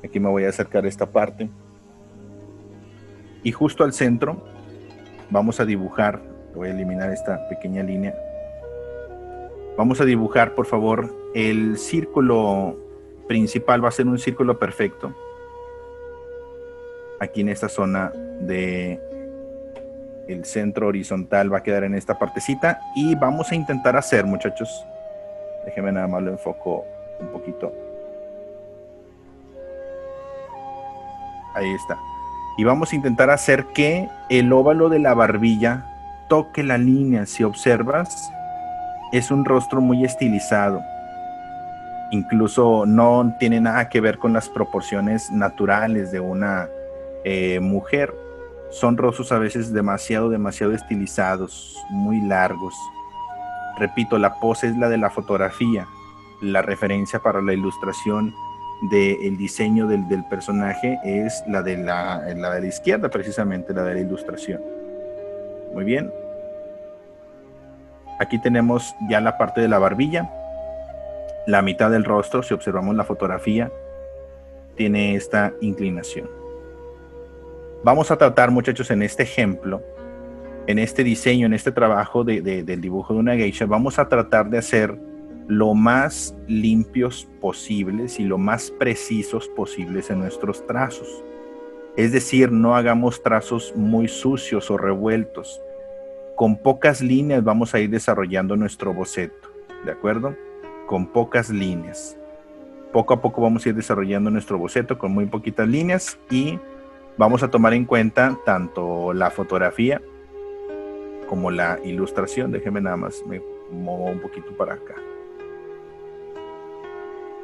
Aquí me voy a acercar a esta parte. Y justo al centro vamos a dibujar, voy a eliminar esta pequeña línea. Vamos a dibujar, por favor, el círculo principal, va a ser un círculo perfecto. Aquí en esta zona de el centro horizontal va a quedar en esta partecita y vamos a intentar hacer, muchachos, déjenme nada más lo enfoco un poquito. Ahí está. Y vamos a intentar hacer que el óvalo de la barbilla toque la línea. Si observas, es un rostro muy estilizado. Incluso no tiene nada que ver con las proporciones naturales de una mujer. Son rostros a veces demasiado estilizados, muy largos. Repito, la pose es la de la fotografía. La referencia para la ilustración del diseño del personaje es la de la izquierda, precisamente, la de la ilustración. Muy bien. Aquí tenemos ya la parte de la barbilla. La mitad del rostro, si observamos la fotografía, tiene esta inclinación. Vamos a tratar, muchachos, en este ejemplo, en este diseño, en este trabajo del dibujo de una geisha, vamos a tratar de hacer lo más limpios posibles y lo más precisos posibles en nuestros trazos. Es decir, no hagamos trazos muy sucios o revueltos. Con pocas líneas vamos a ir desarrollando nuestro boceto, ¿de acuerdo? Con pocas líneas. Poco a poco vamos a ir desarrollando nuestro boceto con muy poquitas líneas y vamos a tomar en cuenta tanto la fotografía como la ilustración. Déjenme nada más, me muevo un poquito para acá.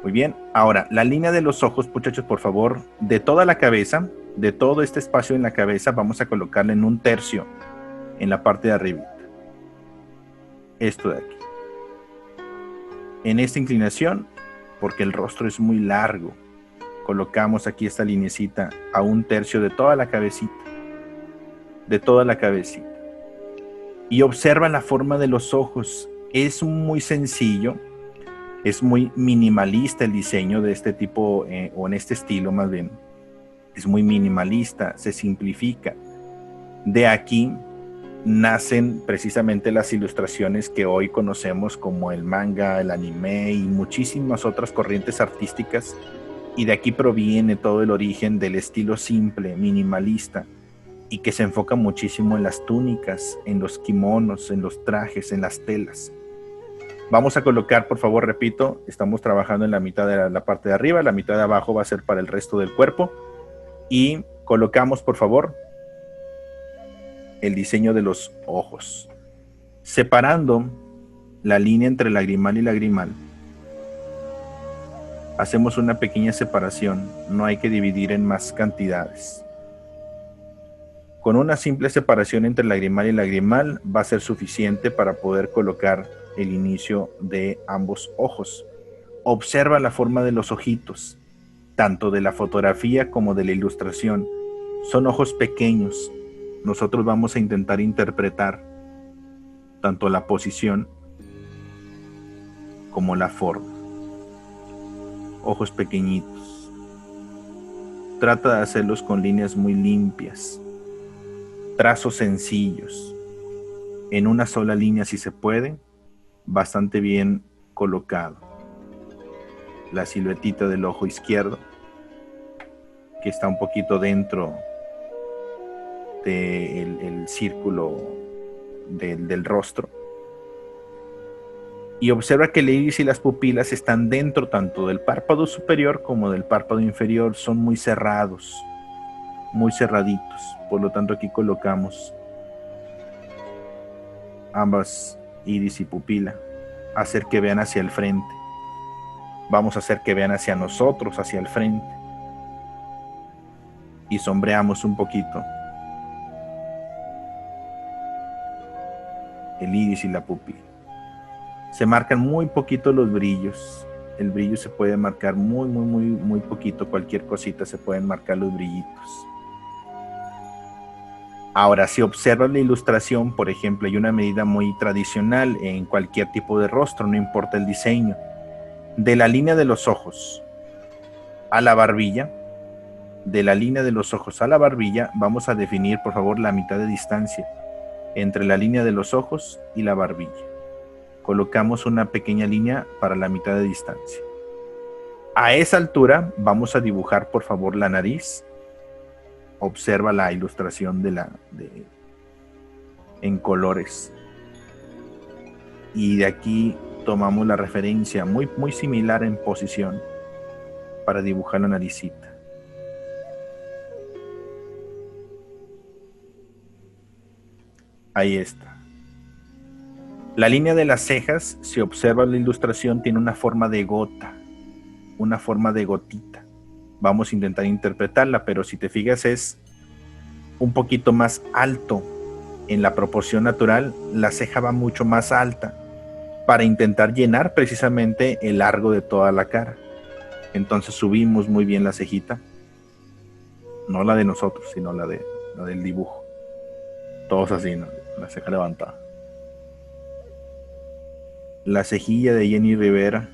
Muy bien, ahora la línea de los ojos, muchachos, por favor, de toda la cabeza, de todo este espacio en la cabeza, vamos a colocarle en un tercio en la parte de arriba. Esto de aquí. En esta inclinación, porque el rostro es muy largo, colocamos aquí esta linecita a un tercio de toda la cabecita. De toda la cabecita. Y observa la forma de los ojos. Es muy sencillo. Es muy minimalista el diseño de este tipo, o en este estilo más bien. Es muy minimalista, se simplifica. De aquí nacen precisamente las ilustraciones que hoy conocemos como el manga, el anime y muchísimas otras corrientes artísticas. Y de aquí proviene todo el origen del estilo simple, minimalista, y que se enfoca muchísimo en las túnicas, en los kimonos, en los trajes, en las telas. Vamos a colocar, por favor, repito, estamos trabajando en la mitad de la parte de arriba, la mitad de abajo va a ser para el resto del cuerpo. Y colocamos, por favor, el diseño de los ojos. Separando la línea entre lagrimal y lagrimal, hacemos una pequeña separación, no hay que dividir en más cantidades. Con una simple separación entre lagrimal y lagrimal va a ser suficiente para poder colocar el inicio de ambos ojos. Observa la forma de los ojitos, tanto de la fotografía como de la ilustración. Son ojos pequeños. Nosotros vamos a intentar interpretar tanto la posición como la forma. Ojos pequeñitos. Trata de hacerlos con líneas muy limpias. Trazos sencillos. En una sola línea si se puede. Bastante bien colocado. La siluetita del ojo izquierdo, que está un poquito dentro del círculo del rostro. Y observa que el iris y las pupilas están dentro tanto del párpado superior como del párpado inferior. Son muy cerrados, muy cerraditos. Por lo tanto, aquí colocamos ambas iris y pupila. Hacer que vean hacia el frente. Vamos a hacer que vean hacia nosotros, hacia el frente. Y sombreamos un poquito el iris y la pupila. Se marcan muy poquito los brillos. El brillo se puede marcar muy poquito. Cualquier cosita se pueden marcar los brillitos. Ahora, si observas la ilustración, por ejemplo, hay una medida muy tradicional en cualquier tipo de rostro, no importa el diseño. De la línea de los ojos a la barbilla, de la línea de los ojos a la barbilla, vamos a definir, por favor, la mitad de distancia entre la línea de los ojos y la barbilla. Colocamos una pequeña línea para la mitad de distancia. A esa altura vamos a dibujar, por favor, la nariz. Observa la ilustración en colores. Y de aquí tomamos la referencia muy, muy similar en posición para dibujar la naricita. Ahí está. La línea de las cejas, si observas la ilustración, tiene una forma de gota, una forma de gotita. Vamos a intentar interpretarla, pero si te fijas es un poquito más alto en la proporción natural. La ceja va mucho más alta para intentar llenar precisamente el largo de toda la cara. Entonces subimos muy bien la cejita, no la de nosotros, sino la del dibujo. Todos así, ¿no? La ceja levantada. La cejilla de Jenny Rivera,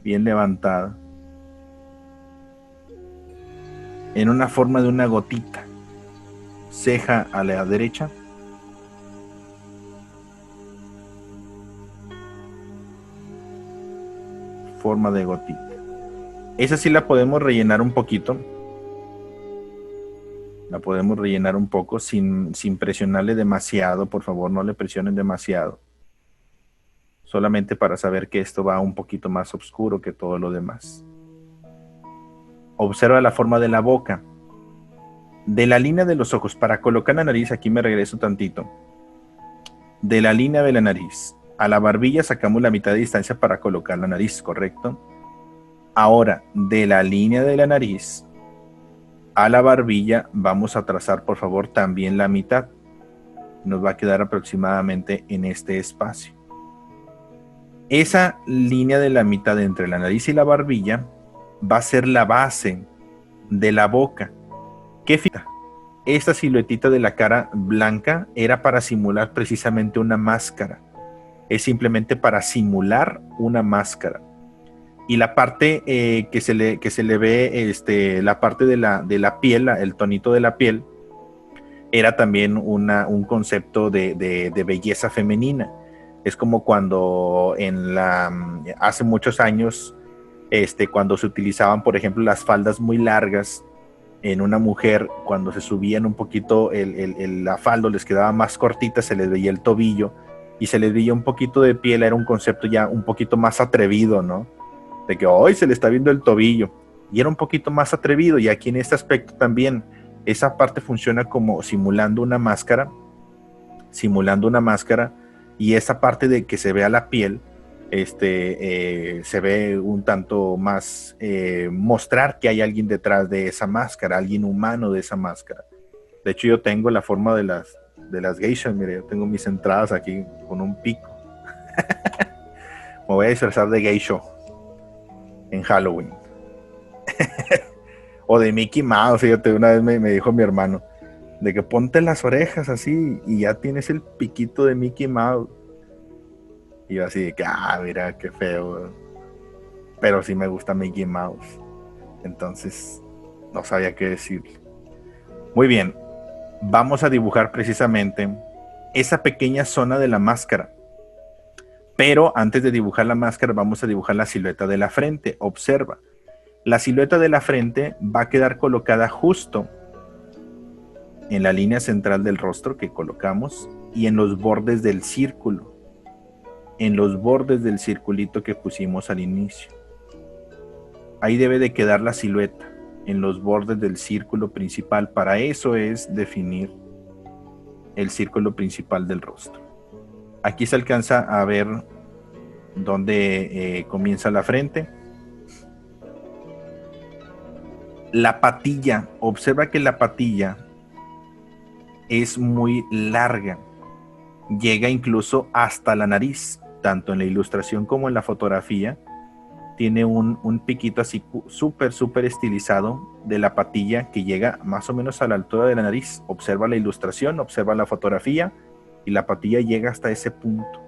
bien levantada, en una forma de una gotita. Ceja a la derecha, forma de gotita. Esa sí la podemos rellenar un poquito. La podemos rellenar un poco sin presionarle demasiado. Por favor, no le presionen demasiado. Solamente para saber que esto va un poquito más oscuro que todo lo demás. Observa la forma de la boca. De la línea de los ojos, para colocar la nariz, aquí me regreso tantito. De la línea de la nariz a la barbilla sacamos la mitad de distancia para colocar la nariz, ¿correcto? Ahora, de la línea de la nariz a la barbilla vamos a trazar, por favor, también la mitad. Nos va a quedar aproximadamente en este espacio. Esa línea de la mitad entre la nariz y la barbilla va a ser la base de la boca. ¿Qué fija? Esta siluetita de la cara blanca era para simular precisamente una máscara. Es simplemente para simular una máscara. Y la parte que se le ve, la parte de la piel, el tonito de la piel, era también un concepto de belleza femenina. Es como cuando hace muchos años, cuando se utilizaban, por ejemplo, las faldas muy largas en una mujer, cuando se subían un poquito la falda, les quedaba más cortita, se les veía el tobillo y se les veía un poquito de piel. Era un concepto ya un poquito más atrevido, ¿no? De que hoy se le está viendo el tobillo, y era un poquito más atrevido. Y aquí en este aspecto también esa parte funciona como simulando una máscara, y esa parte de que se vea la piel, se ve un tanto más mostrar que hay alguien detrás de esa máscara, alguien humano de esa máscara. De hecho, yo tengo la forma de las geishas. Mire, yo tengo mis entradas aquí con un pico. Me voy a disfrazar de geisho en Halloween. O de Mickey Mouse. Fíjate, una vez me dijo mi hermano de que ponte las orejas así y ya tienes el piquito de Mickey Mouse. Y yo así de que, mira qué feo, pero sí me gusta Mickey Mouse. Entonces no sabía qué decir. Muy bien, vamos a dibujar precisamente esa pequeña zona de la máscara. Pero antes de dibujar la máscara, vamos a dibujar la silueta de la frente. Observa, la silueta de la frente va a quedar colocada justo en la línea central del rostro que colocamos y en los bordes del círculo, en los bordes del circulito que pusimos al inicio. Ahí debe de quedar la silueta, en los bordes del círculo principal. Para eso es definir el círculo principal del rostro. Aquí se alcanza a ver dónde comienza la frente. La patilla, observa que la patilla es muy larga, llega incluso hasta la nariz, tanto en la ilustración como en la fotografía. Tiene un piquito así súper estilizado de la patilla que llega más o menos a la altura de la nariz. Observa la ilustración, observa la fotografía y la patilla llega hasta ese punto.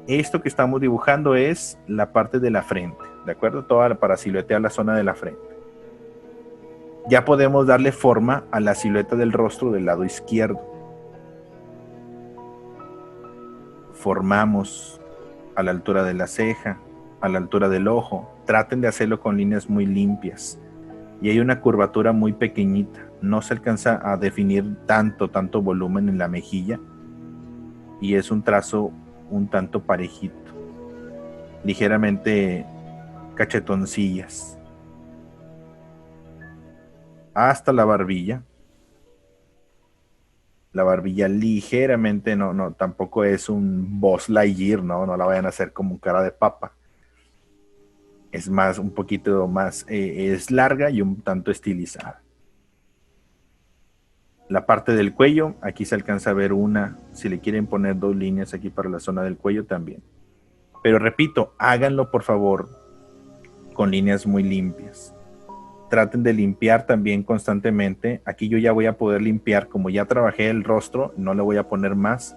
Esto que estamos dibujando es la parte de la frente, ¿de acuerdo? Toda para siluetear la zona de la frente. Ya podemos darle forma a la silueta del rostro del lado izquierdo. Formamos a la altura de la ceja, a la altura del ojo. Traten de hacerlo con líneas muy limpias. Y hay una curvatura muy pequeñita. No se alcanza a definir tanto volumen en la mejilla. Y es un trazo un tanto parejito. Ligeramente cachetoncillas. Hasta la barbilla. La barbilla ligeramente, no, tampoco es un Buzz Lightyear, no la vayan a hacer como cara de papa. Es más, un poquito más, es larga y un tanto estilizada. La parte del cuello, aquí se alcanza a ver una, si le quieren poner 2 líneas aquí para la zona del cuello también. Pero repito, háganlo por favor con líneas muy limpias. Traten de limpiar también constantemente. Aquí yo ya voy a poder limpiar, como ya trabajé el rostro, no le voy a poner más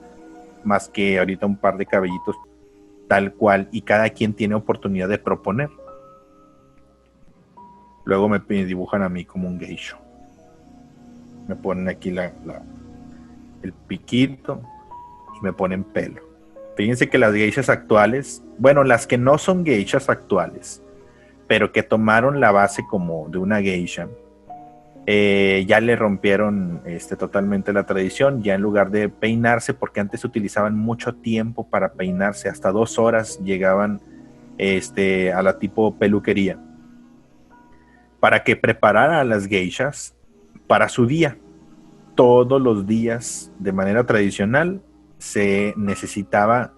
que ahorita un par de cabellitos tal cual, y cada quien tiene oportunidad de proponer. Luego me dibujan a mí como un geisho. Me ponen aquí el piquito y me ponen pelo. Fíjense que las geishas actuales, bueno, las que no son geishas actuales, pero que tomaron la base como de una geisha, ya le rompieron totalmente la tradición. Ya en lugar de peinarse, porque antes utilizaban mucho tiempo para peinarse, hasta 2 horas llegaban a la tipo peluquería, para que preparara a las geishas para su día. Todos los días, de manera tradicional, se necesitaba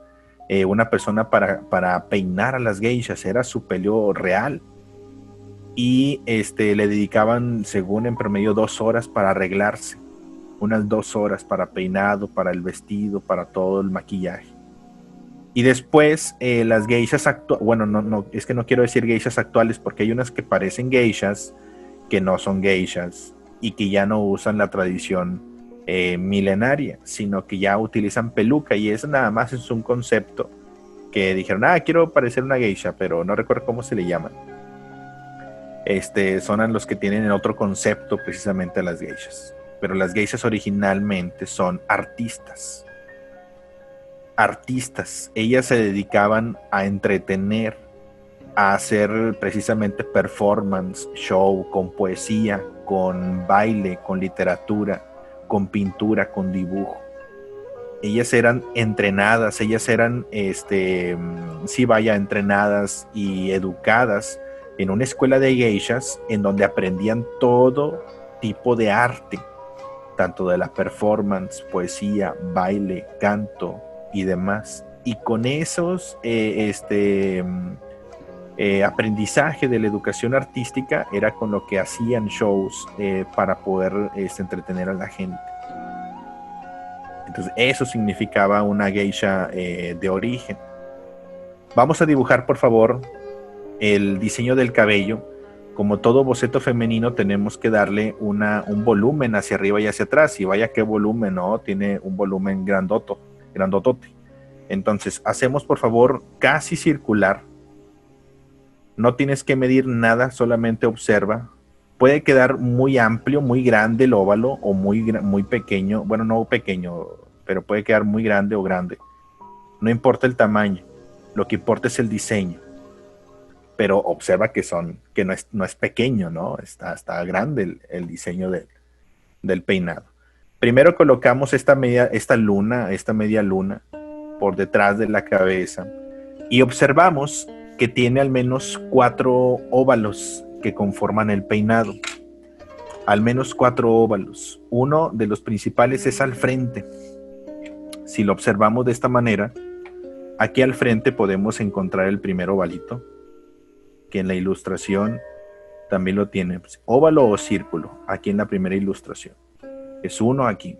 una persona para peinar a las geishas. Era su peleo real. Y le dedicaban, según en promedio, 2 horas para arreglarse, unas 2 horas para peinado, para el vestido, para todo el maquillaje. Y después las geishas actuales, bueno, no, es que no quiero decir geishas actuales, porque hay unas que parecen geishas que no son geishas y que ya no usan la tradición milenaria, sino que ya utilizan peluca, y eso nada más es un concepto que dijeron, quiero parecer una geisha, pero no recuerdo cómo se le llaman. Son los que tienen otro concepto precisamente a las geishas. Pero las geishas originalmente son artistas. Ellas se dedicaban a entretener, a hacer precisamente performance, show, con poesía, con baile, con literatura, con pintura, con dibujo. Ellas eran entrenadas, entrenadas y educadas en una escuela de geishas, en donde aprendían todo tipo de arte, tanto de la performance, poesía, baile, canto y demás. Y con esos aprendizaje de la educación artística era con lo que hacían shows para poder entretener a la gente. Entonces eso significaba una geisha de origen. Vamos a dibujar, por favor, el diseño del cabello. Como todo boceto femenino, tenemos que darle un volumen hacia arriba y hacia atrás. Y vaya qué volumen, ¿no? Tiene un volumen grandotote. Entonces, hacemos, por favor, casi circular. No tienes que medir nada, solamente observa. Puede quedar muy amplio, muy grande el óvalo, o muy pequeño. Bueno, no pequeño, pero puede quedar muy grande o grande. No importa el tamaño, lo que importa es el diseño. Pero observa que no es pequeño, ¿no? Está grande el diseño del peinado. Primero colocamos esta media luna por detrás de la cabeza, y observamos que tiene al menos 4 óvalos que conforman el peinado. Al menos 4 óvalos. Uno de los principales es al frente. Si lo observamos de esta manera, aquí al frente podemos encontrar el primer ovalito, que en la ilustración también lo tiene. Óvalo o círculo, aquí en la primera ilustración. Es uno aquí.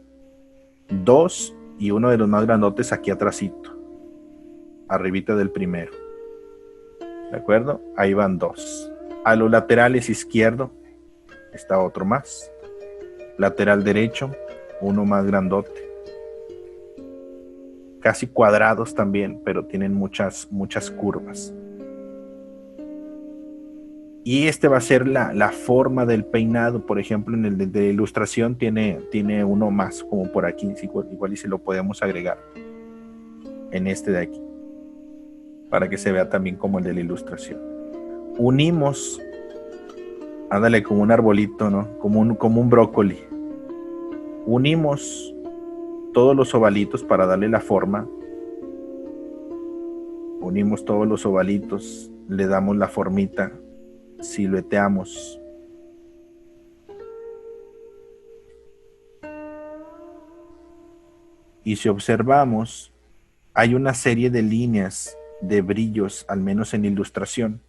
2, y uno de los más grandotes aquí atrásito, arribita del primero. ¿De acuerdo? Ahí van 2. A los laterales izquierdo está otro más. Lateral derecho, uno más grandote. Casi cuadrados también, pero tienen muchas curvas. Y este va a ser la forma del peinado. Por ejemplo, en el de ilustración tiene uno más, como por aquí, igual y se lo podemos agregar en este de aquí, para que se vea también como el de la ilustración. Unimos, ándale, como un arbolito, ¿no? Como un brócoli. Unimos todos los ovalitos para darle la forma. Unimos todos los ovalitos, le damos la formita, silueteamos. Y si observamos, hay una serie de líneas, de brillos, al menos en ilustración.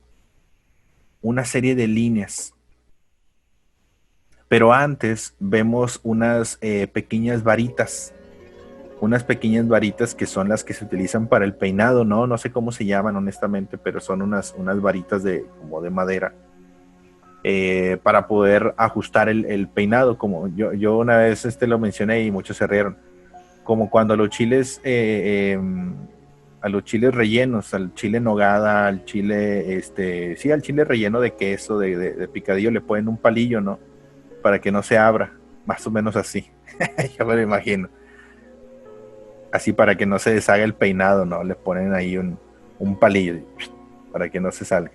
Una serie de líneas. Pero antes vemos unas pequeñas varitas. Unas pequeñas varitas que son las que se utilizan para el peinado, ¿no? No sé cómo se llaman honestamente, pero son unas varitas como de madera. Para poder ajustar el peinado, como yo una vez lo mencioné y muchos se rieron, como cuando a los chiles rellenos, al chile nogada, al chile sí, al chile relleno de queso, de picadillo, le ponen un palillo, ¿no? Para que no se abra, más o menos así. Ya me lo imagino, así para que no se deshaga el peinado, ¿no? Le ponen ahí un palillo para que no se salga.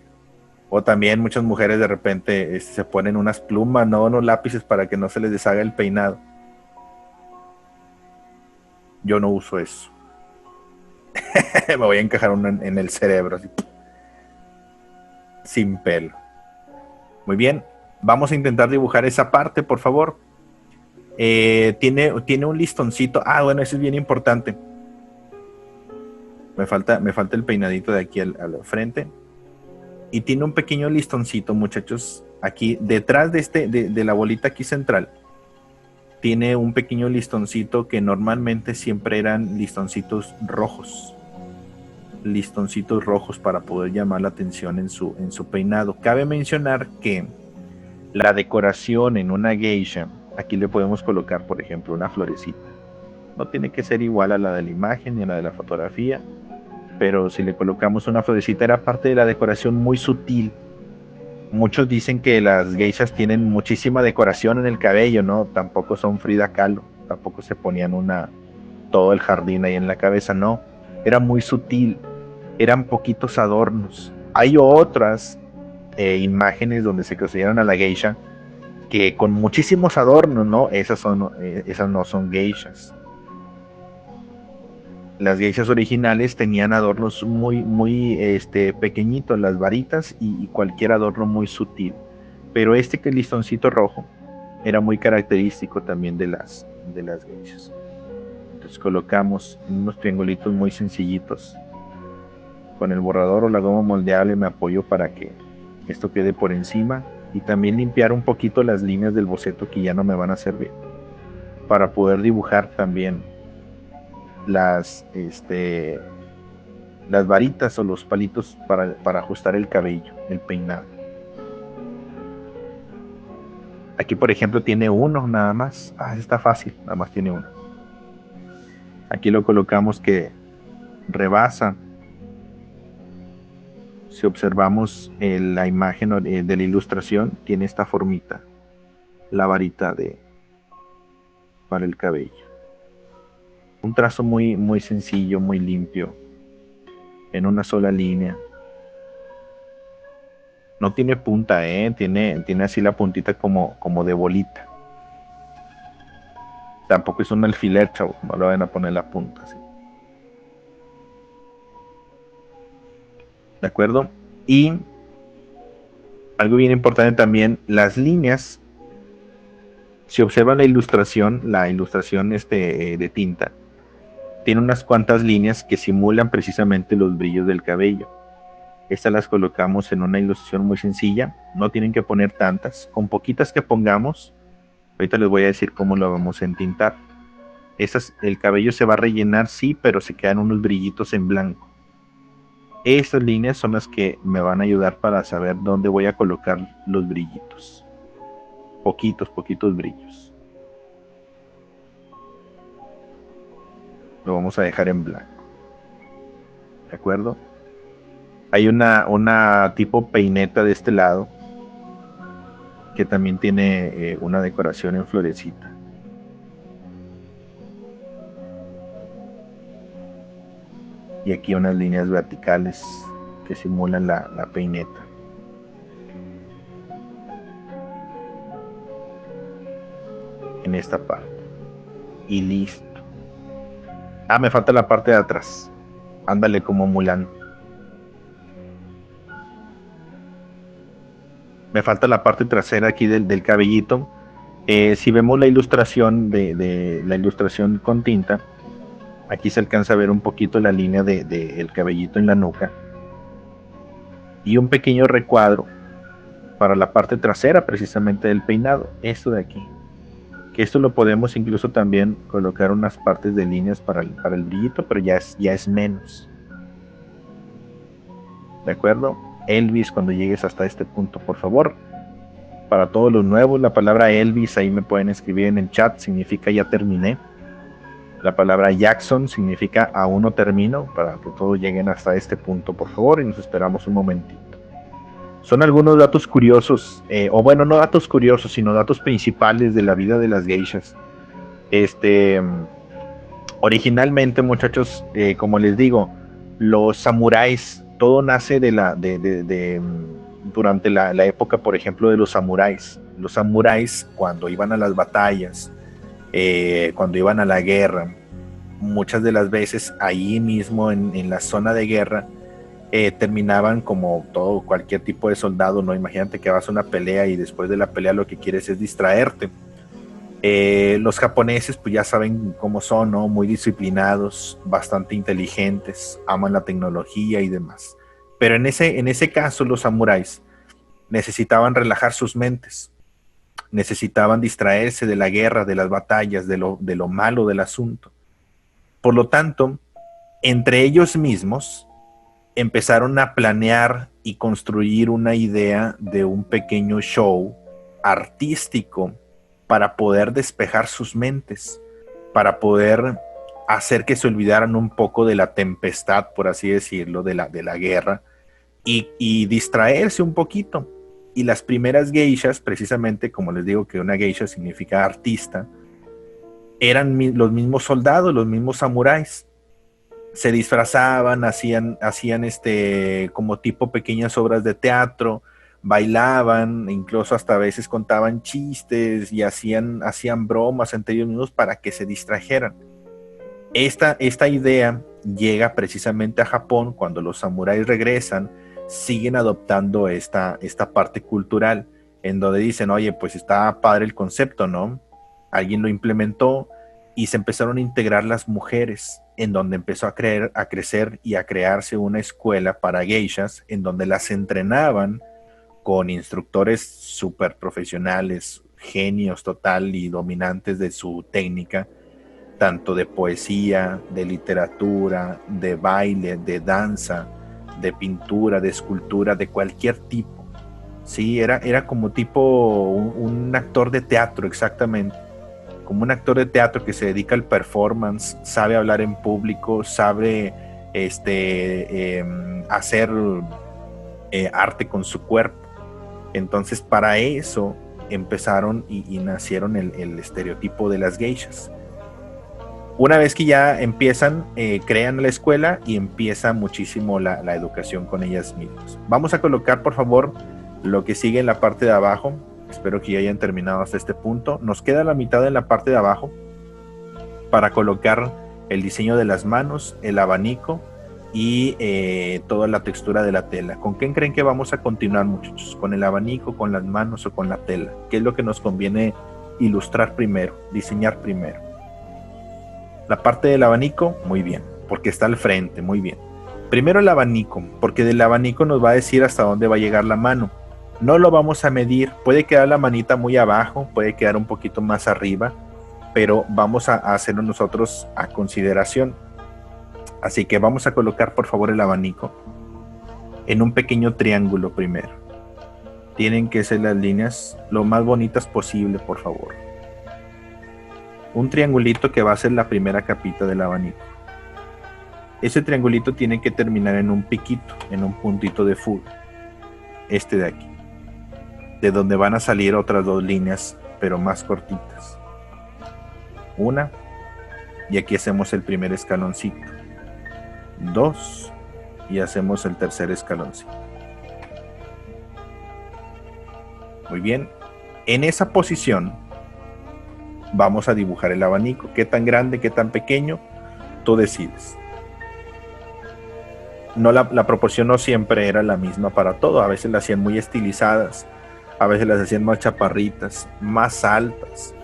O también muchas mujeres de repente se ponen unas plumas, no unos lápices para que no se les deshaga el peinado. Yo no uso eso. Me voy a encajar uno en el cerebro, así, sin pelo. Muy bien, vamos a intentar dibujar esa parte, por favor. Tiene un listoncito. Ah, bueno, eso es bien importante. Me falta el peinadito de aquí al frente. Y tiene un pequeño listoncito, muchachos, aquí detrás de la bolita aquí central. Tiene un pequeño listoncito que normalmente siempre eran listoncitos rojos. Listoncitos rojos para poder llamar la atención en su peinado. Cabe mencionar que la decoración en una geisha, aquí le podemos colocar, por ejemplo, una florecita. No tiene que ser igual a la de la imagen ni a la de la fotografía, pero si le colocamos una florecita era parte de la decoración muy sutil. Muchos dicen que las geishas tienen muchísima decoración en el cabello, ¿no? Tampoco son Frida Kahlo, tampoco se ponían todo el jardín ahí en la cabeza, no. Era muy sutil, eran poquitos adornos. Hay otras imágenes donde se consideran a la geisha que con muchísimos adornos, ¿no? Esas no son geishas. Las geishas originales tenían adornos muy pequeñitos, las varitas y cualquier adorno muy sutil. Pero que el listoncito rojo era muy característico también de las geishas. Entonces colocamos unos triangulitos muy sencillitos. Con el borrador o la goma moldeable me apoyo para que esto quede por encima y también limpiar un poquito las líneas del boceto que ya no me van a servir, para poder dibujar también las varitas o los palitos para ajustar el cabello, el peinado. Aquí, por ejemplo, tiene uno nada más. Está fácil, nada más tiene uno. Aquí lo colocamos que rebasa. Si observamos la imagen de la ilustración, tiene esta formita, la varita para el cabello. Un trazo muy sencillo, muy limpio, en una sola línea. No tiene punta, tiene así la puntita como de bolita. Tampoco es un alfiler, chavo, no le van a poner la punta así. ¿De acuerdo? Y algo bien importante también, las líneas. Si observan la ilustración de tinta, tiene unas cuantas líneas que simulan precisamente los brillos del cabello. Estas las colocamos en una ilustración muy sencilla, no tienen que poner tantas, con poquitas que pongamos, ahorita les voy a decir cómo lo vamos a entintar. El cabello se va a rellenar, sí, pero se quedan unos brillitos en blanco. Estas líneas son las que me van a ayudar para saber dónde voy a colocar los brillitos. Poquitos brillos. Lo vamos a dejar en blanco. ¿De acuerdo? Hay una tipo peineta de este lado que también tiene una decoración en florecita. Y aquí unas líneas verticales que simulan la peineta. En esta parte. Y listo. Ah, me falta la parte de atrás. Ándale como Mulan. Me falta la parte trasera aquí del cabellito. Si vemos la ilustración de la ilustración con tinta, aquí se alcanza a ver un poquito la línea el cabellito en la nuca. Y un pequeño recuadro para la parte trasera precisamente del peinado. Esto de aquí. Que esto lo podemos incluso también colocar unas partes de líneas para el brillito, pero ya es menos. ¿De acuerdo? Elvis, cuando llegues hasta este punto, por favor. Para todos los nuevos, la palabra Elvis ahí me pueden escribir en el chat, significa ya terminé. La palabra Jackson significa aún no termino, para que todos lleguen hasta este punto, por favor, y nos esperamos un momentito. Son algunos datos curiosos, o bueno, no datos curiosos, sino datos principales de la vida de las geishas. Originalmente, muchachos, como les digo, los samuráis, todo nace durante la época, por ejemplo, de los samuráis. Los samuráis, cuando iban a las batallas, cuando iban a la guerra, muchas de las veces ahí mismo en la zona de guerra, terminaban como todo cualquier tipo de soldado, ¿no? Imagínate que vas a una pelea y después de la pelea lo que quieres es distraerte. Los japoneses pues ya saben cómo son, ¿no? Muy disciplinados, bastante inteligentes, aman la tecnología y demás. Pero en ese caso los samuráis necesitaban relajar sus mentes, necesitaban distraerse de la guerra, de las batallas, de lo malo del asunto. Por lo tanto, entre ellos mismos empezaron a planear y construir una idea de un pequeño show artístico para poder despejar sus mentes, para poder hacer que se olvidaran un poco de la tempestad, por así decirlo, de la guerra, y distraerse un poquito. Y las primeras geishas, precisamente como les digo que una geisha significa artista, eran los mismos soldados, los mismos samuráis. Se disfrazaban, hacían como tipo pequeñas obras de teatro, bailaban, incluso hasta a veces contaban chistes y hacían bromas entre ellos mismos para que se distrajeran. Esta idea llega precisamente a Japón cuando los samuráis regresan, siguen adoptando esta parte cultural, en donde dicen, oye, pues está padre el concepto, ¿no? Alguien lo implementó y se empezaron a integrar las mujeres, en donde empezó a crecer y a crearse una escuela para geishas, en donde las entrenaban con instructores súper profesionales, genios total y dominantes de su técnica, tanto de poesía, de literatura, de baile, de danza, de pintura, de escultura, de cualquier tipo. Sí, era como tipo un actor de teatro, exactamente. Como un actor de teatro que se dedica al performance, sabe hablar en público, sabe hacer arte con su cuerpo. Entonces, para eso empezaron y nacieron el estereotipo de las geishas. Una vez que ya empiezan, crean la escuela y empieza muchísimo la educación con ellas mismas. Vamos a colocar, por favor, lo que sigue en la parte de abajo. Espero que ya hayan terminado hasta este punto. Nos queda la mitad en la parte de abajo para colocar el diseño de las manos, el abanico y toda la textura de la tela. ¿Con qué creen que vamos a continuar, muchachos? ¿Con el abanico, con las manos o con la tela? ¿Qué es lo que nos conviene ilustrar primero, diseñar primero? La parte del abanico, muy bien, porque está al frente, muy bien. Primero el abanico, porque del abanico nos va a decir hasta dónde va a llegar la mano. No lo vamos a medir, puede quedar la manita muy abajo, puede quedar un poquito más arriba, pero vamos a hacerlo nosotros a consideración. Así que vamos a colocar por favor el abanico en un pequeño triángulo primero. Tienen que ser las líneas lo más bonitas posible, por favor. Un triangulito que va a ser la primera capita del abanico. Ese triangulito tiene que terminar en un piquito, en un puntito de fuga. Este de aquí. de donde van a salir otras dos líneas, pero más cortitas. Una, y aquí hacemos el primer escaloncito. Dos, y hacemos el tercer escaloncito. Muy bien, en esa posición vamos a dibujar el abanico. ¿Qué tan grande, qué tan pequeño? Tú decides. No, la proporción no siempre era la misma para todo. A veces las hacían muy estilizadas, a veces las hacían más chaparritas, más altas,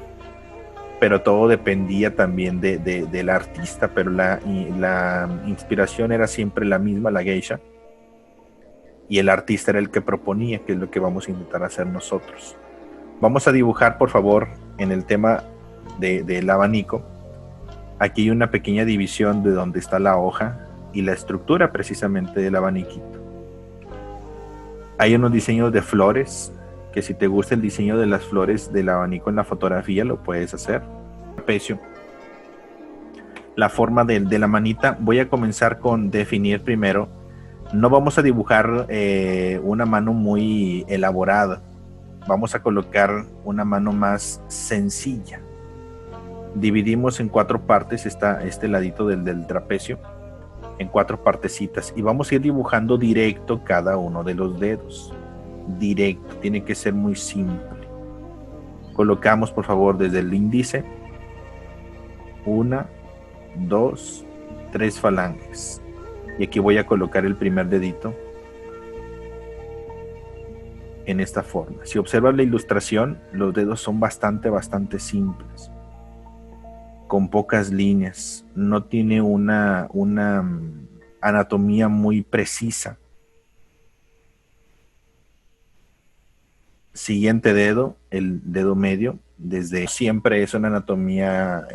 pero todo dependía también del artista, pero la inspiración era siempre la misma, la geisha, y el artista era el que proponía, que es lo que vamos a intentar hacer nosotros. Vamos a dibujar, por favor, en el tema del abanico. Aquí hay una pequeña división de donde está la hoja y la estructura precisamente del abaniquito. Hay unos diseños de flores, que si te gusta el diseño de las flores del abanico en la fotografía, lo puedes hacer. Trapecio. La forma de la manita, voy a comenzar con definir primero. No vamos a dibujar una mano muy elaborada. Vamos a colocar una mano más sencilla. Dividimos en 4 partes este ladito del trapecio, en 4 partecitas, y vamos a ir dibujando directo cada uno de los dedos. Directo, tiene que ser muy simple. Colocamos, por favor, desde el índice 1, 2, 3 falanges, y aquí voy a colocar el primer dedito en esta forma. Si observas la ilustración, los dedos son bastante simples, con pocas líneas, no tiene una anatomía muy precisa. Siguiente dedo, el dedo medio, desde siempre es una anatomía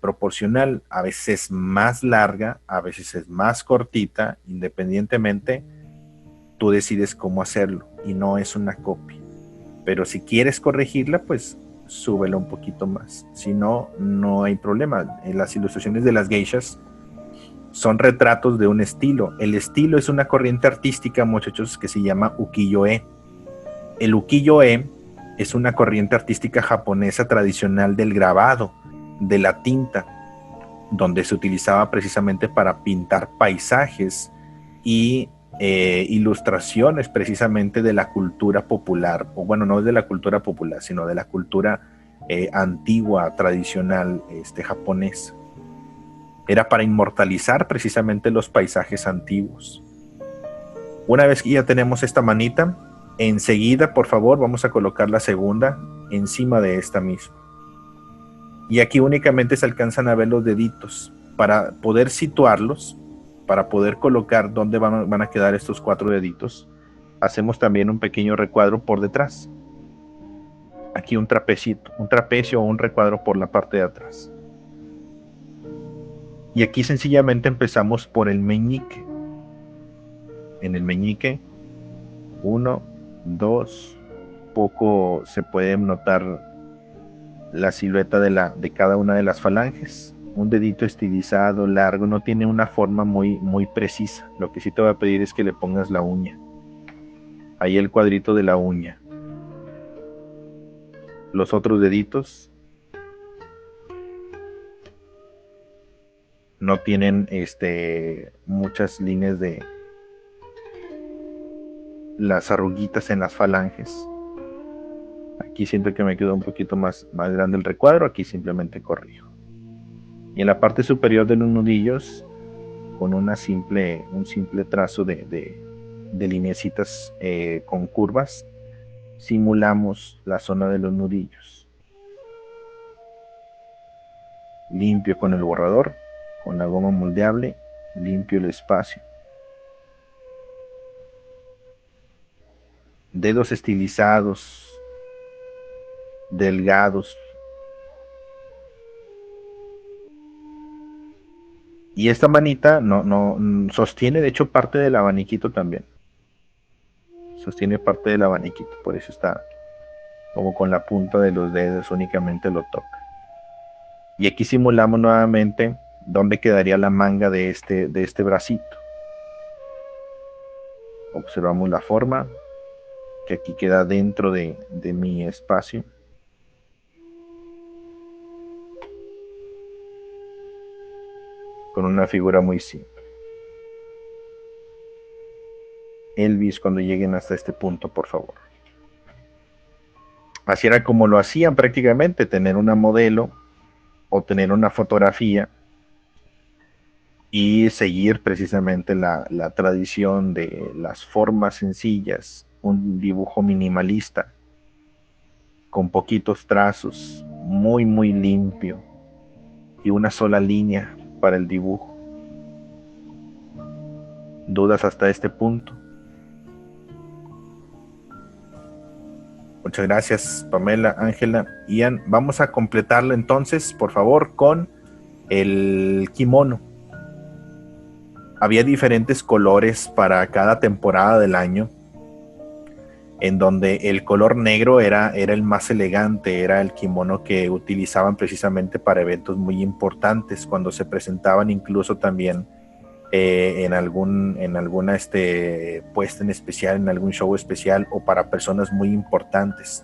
proporcional, a veces más larga, a veces es más cortita, independientemente, tú decides cómo hacerlo y no es una copia. Pero si quieres corregirla, pues súbela un poquito más. Si no, no hay problema. Las ilustraciones de las geishas son retratos de un estilo. El estilo es una corriente artística, muchachos, que se llama ukiyo-e. El ukiyo-e es una corriente artística japonesa tradicional del grabado, de la tinta, donde se utilizaba precisamente para pintar paisajes y ilustraciones precisamente de la cultura popular, o bueno, no de la cultura popular, sino de la cultura antigua, tradicional, japonesa. Era para inmortalizar precisamente los paisajes antiguos. Una vez que ya tenemos esta manita, enseguida, por favor, vamos a colocar la segunda encima de esta misma. Y aquí únicamente se alcanzan a ver los deditos. Para poder situarlos, para poder colocar dónde van a quedar estos 4 deditos, hacemos también un pequeño recuadro por detrás. Aquí un trapecio o un recuadro por la parte de atrás. Y aquí sencillamente empezamos por el meñique. En el meñique, 1, 2, poco se puede notar la silueta de cada una de las falanges. Un dedito estilizado, largo, no tiene una forma muy precisa. Lo que sí te voy a pedir es que le pongas la uña. Ahí el cuadrito de la uña. Los otros deditos no tienen muchas líneas de las arruguitas en las falanges. Aquí siento que me quedó un poquito más grande el recuadro, aquí simplemente corrijo. Y en la parte superior de los nudillos, con un simple trazo de lineecitas con curvas, simulamos la zona de los nudillos. Limpio con el borrador, con la goma moldeable, limpio el espacio. Dedos estilizados, delgados. Y esta manita no sostiene, de hecho, parte del abaniquito también. Sostiene parte del abaniquito, por eso está como con la punta de los dedos, únicamente lo toca. Y aquí simulamos nuevamente dónde quedaría la manga de este bracito. Observamos la forma, que aquí queda dentro de mi espacio. Con una figura muy simple. Elvis, cuando lleguen hasta este punto, por favor. Así era como lo hacían prácticamente, tener una modelo o tener una fotografía y seguir precisamente la tradición de las formas sencillas, un dibujo minimalista, con poquitos trazos, muy muy limpio y una sola línea para el dibujo. ¿Dudas hasta este punto? Muchas gracias, Pamela, Ángela, Ian. Vamos a completarlo entonces, por favor, con el kimono. Había diferentes colores para cada temporada del año, en donde el color negro era el más elegante, era el kimono que utilizaban precisamente para eventos muy importantes, cuando se presentaban incluso también en alguna puesta en especial, en algún show especial o para personas muy importantes.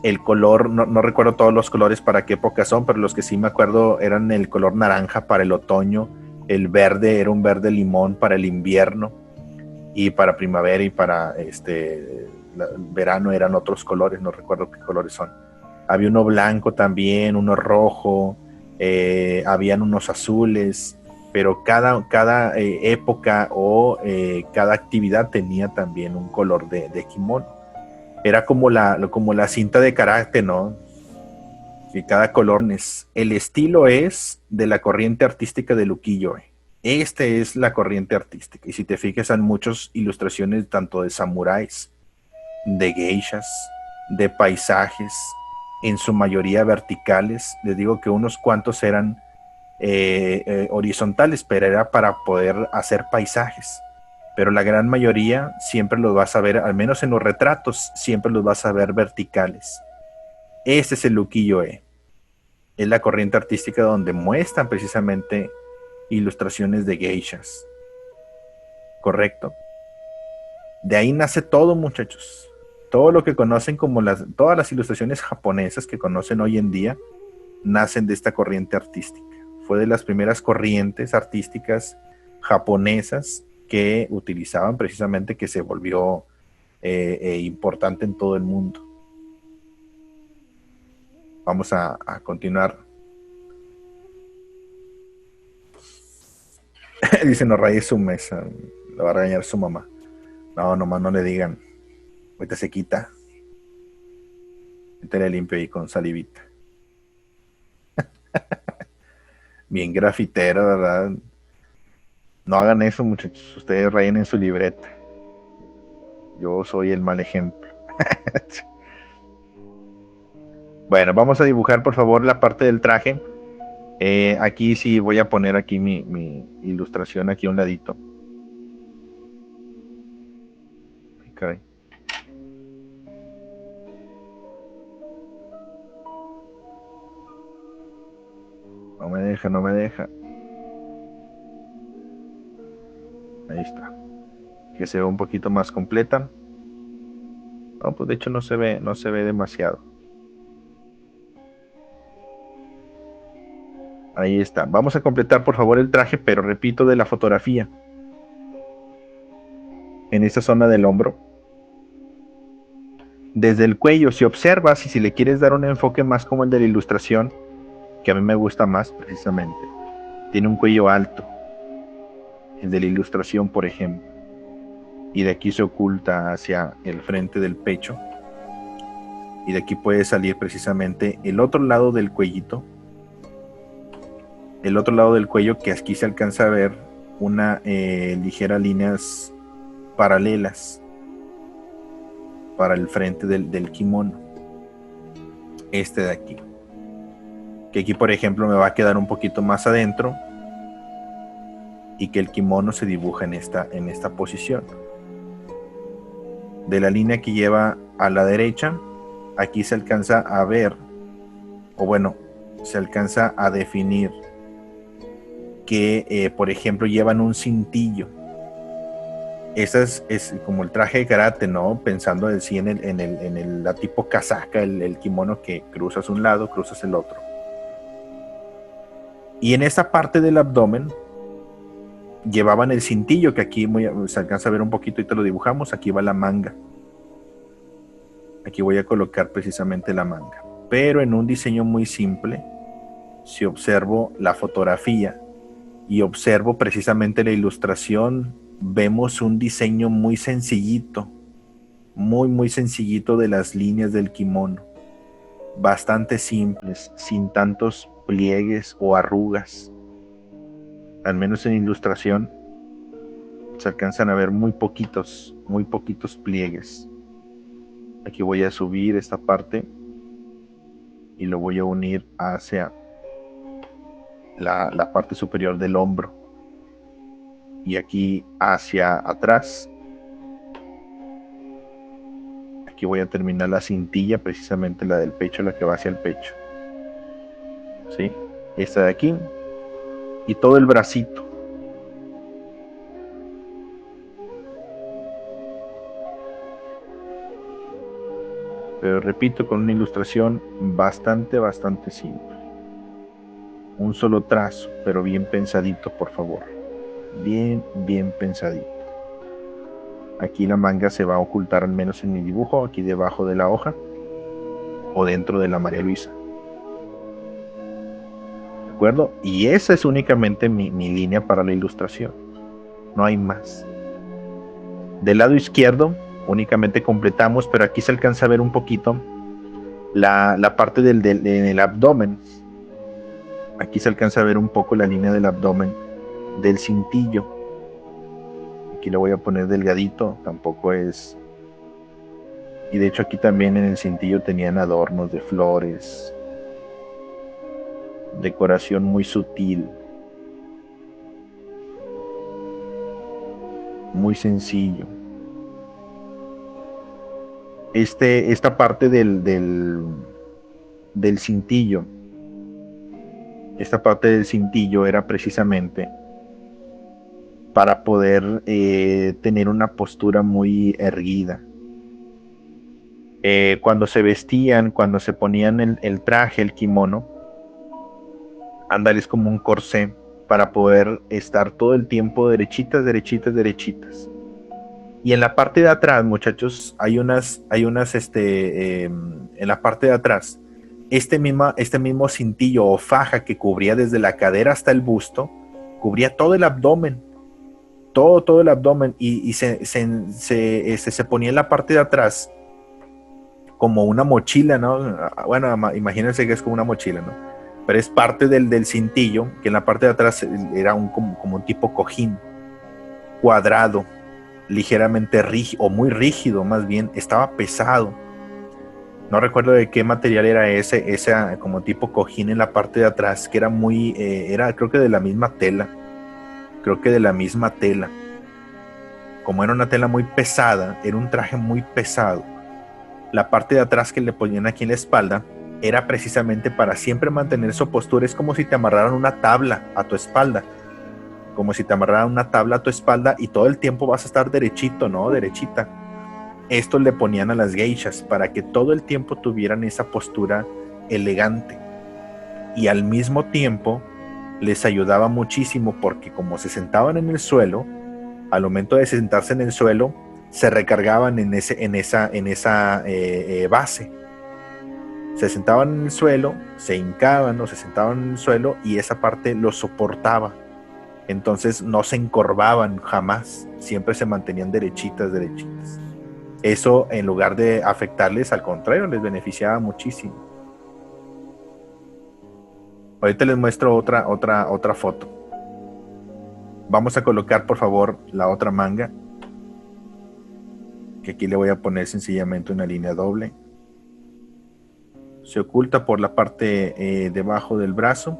El color, no recuerdo todos los colores para qué época son, pero los que sí me acuerdo eran el color naranja para el otoño, el verde era un verde limón para el invierno, y para primavera y para verano eran otros colores, no recuerdo qué colores son. Había uno blanco también, uno rojo, habían unos azules, pero cada época o cada actividad tenía también un color de kimono. Era como la cinta de karate, ¿no? Que cada color es. El estilo es de la corriente artística de ukiyo-e. Esta es la corriente artística. Y si te fijas, en muchas ilustraciones tanto de samuráis, de geishas, de paisajes, en su mayoría verticales. Les digo que unos cuantos eran horizontales, pero era para poder hacer paisajes. Pero la gran mayoría siempre los vas a ver, al menos en los retratos, siempre los vas a ver verticales. Este es el ukiyo-e. Es la corriente artística donde muestran precisamente ilustraciones de geishas. Correcto. De ahí nace todo, muchachos. Todo lo que conocen como todas las ilustraciones japonesas que conocen hoy en día nacen de esta corriente artística. Fue de las primeras corrientes artísticas japonesas que utilizaban precisamente, que se volvió importante en todo el mundo. Vamos a continuar. Dice, no rayes su mesa, le va a regañar su mamá. No, nomás no le digan. Ahorita se quita. Ahorita le limpio ahí con salivita. Bien grafitero, ¿verdad? No hagan eso, muchachos. Ustedes rayen en su libreta. Yo soy el mal ejemplo. Bueno, vamos a dibujar, por favor, la parte del traje. Aquí sí voy a poner aquí mi ilustración aquí a un ladito. Okay. No me deja. Ahí está. Que se ve un poquito más completa. No, pues de hecho no se ve demasiado. Ahí está. Vamos a completar, por favor, el traje, pero repito, de la fotografía. En esta zona del hombro. Desde el cuello, si observas y si le quieres dar un enfoque más como el de la ilustración, que a mí me gusta más precisamente, tiene un cuello alto. El de la ilustración, por ejemplo. Y de aquí se oculta hacia el frente del pecho. Y de aquí puede salir precisamente el otro lado del cuellito. El otro lado del cuello, que aquí se alcanza a ver una ligera líneas paralelas para el frente del kimono. Este de aquí. Que aquí, por ejemplo, me va a quedar un poquito más adentro. Y que el kimono se dibuja en esta posición. De la línea que lleva a la derecha, aquí se alcanza a ver, o bueno, se alcanza a definir que, por ejemplo, llevan un cintillo. esa es como el traje de karate, ¿no? Pensando así la tipo casaca, el kimono que cruzas un lado, cruzas el otro. Y en esa parte del abdomen llevaban el cintillo, que aquí se alcanza a ver un poquito y te lo dibujamos. Aquí va la manga. Aquí voy a colocar precisamente la manga. Pero en un diseño muy simple, si observo la fotografía y observo precisamente la ilustración, vemos un diseño muy sencillito, muy sencillito de las líneas del kimono. Bastante simples, sin tantos pliegues o arrugas. Al menos en ilustración se alcanzan a ver muy poquitos pliegues. Aquí voy a subir esta parte y lo voy a unir hacia la parte superior del hombro y aquí hacia atrás. Aquí voy a terminar la cintilla, precisamente la del pecho, la que va hacia el pecho. ¿Sí? Esta de aquí y todo el bracito. Pero repito, con una ilustración bastante simple. Un solo trazo, pero bien pensadito, por favor. Bien pensadito. Aquí la manga se va a ocultar, al menos en mi dibujo, aquí debajo de la hoja o dentro de la María Luisa. ¿De acuerdo? Y esa es únicamente mi línea para la ilustración. No hay más. Del lado izquierdo únicamente completamos, pero aquí se alcanza a ver un poquito la parte del abdomen. Aquí se alcanza a ver un poco la línea del abdomen del cintillo. Aquí lo voy a poner delgadito, tampoco es... Y de hecho aquí también en el cintillo tenían adornos de flores, decoración muy sutil, muy sencillo. Esta parte del cintillo, esta parte del cintillo era precisamente para poder tener una postura muy erguida. Cuando se vestían, cuando se ponían el traje, el kimono, ándale, es como un corsé para poder estar todo el tiempo derechitas. Y en la parte de atrás, muchachos, hay unas en la parte de atrás, este mismo cintillo o faja que cubría desde la cadera hasta el busto, cubría todo el abdomen, todo el abdomen, y se ponía en la parte de atrás como una mochila, ¿no? Bueno, imagínense que es como una mochila, ¿no? Pero es parte del cintillo, que en la parte de atrás era como un tipo cojín, cuadrado, ligeramente rígido, o muy rígido más bien, estaba pesado. No recuerdo de qué material era ese como tipo cojín en la parte de atrás, que era era creo que de la misma tela. Como era una tela muy pesada, era un traje muy pesado. La parte de atrás que le ponían aquí en la espalda era precisamente para siempre mantener su postura. Es como si te amarraran una tabla a tu espalda. Y todo el tiempo vas a estar derechito, ¿no? Derechita. Esto le ponían a las geishas para que todo el tiempo tuvieran esa postura elegante. Y al mismo tiempo les ayudaba muchísimo porque como se sentaban en el suelo, al momento de sentarse en el suelo, se recargaban en esa base. Se sentaban en el suelo, se hincaban o se sentaban en el suelo y esa parte los soportaba. Entonces no se encorvaban jamás, siempre se mantenían derechitas. Eso, en lugar de afectarles, al contrario, les beneficiaba muchísimo. Ahorita les muestro otra foto. Vamos a colocar, por favor, la otra manga, que aquí le voy a poner sencillamente una línea doble. Se oculta por la parte debajo del brazo.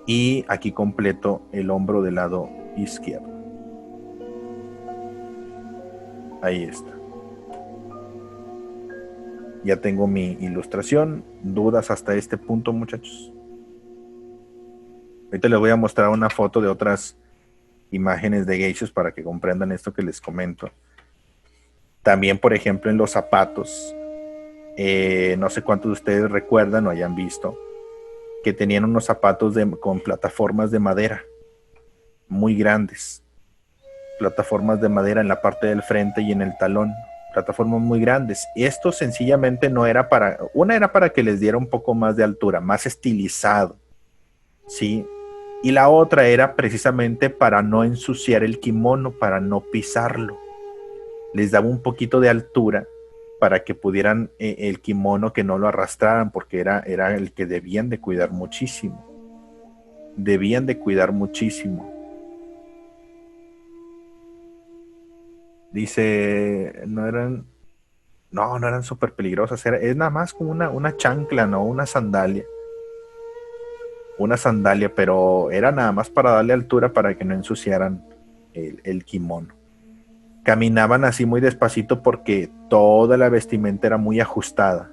Y aquí completo el hombro del lado izquierdo. Ahí está. Ya tengo mi ilustración. ¿Dudas hasta este punto, muchachos? Ahorita les voy a mostrar una foto de otras imágenes de geishas para que comprendan esto que les comento. También, por ejemplo, en los zapatos, no sé cuántos de ustedes recuerdan o hayan visto, que tenían unos zapatos con plataformas de madera muy grandes, plataformas de madera en la parte del frente y en el talón, plataformas muy grandes. Esto sencillamente no era era para que les diera un poco más de altura, más estilizado, ¿sí? Y la otra era precisamente para no ensuciar el kimono, para no pisarlo. Les daba un poquito de altura para que pudieran el kimono, que no lo arrastraran, porque era el que debían de cuidar muchísimo. Debían de cuidar muchísimo. Dice, no eran súper peligrosas, es nada más como una chancla, ¿no? Una sandalia, pero era nada más para darle altura para que no ensuciaran el kimono. Caminaban así muy despacito porque toda la vestimenta era muy ajustada.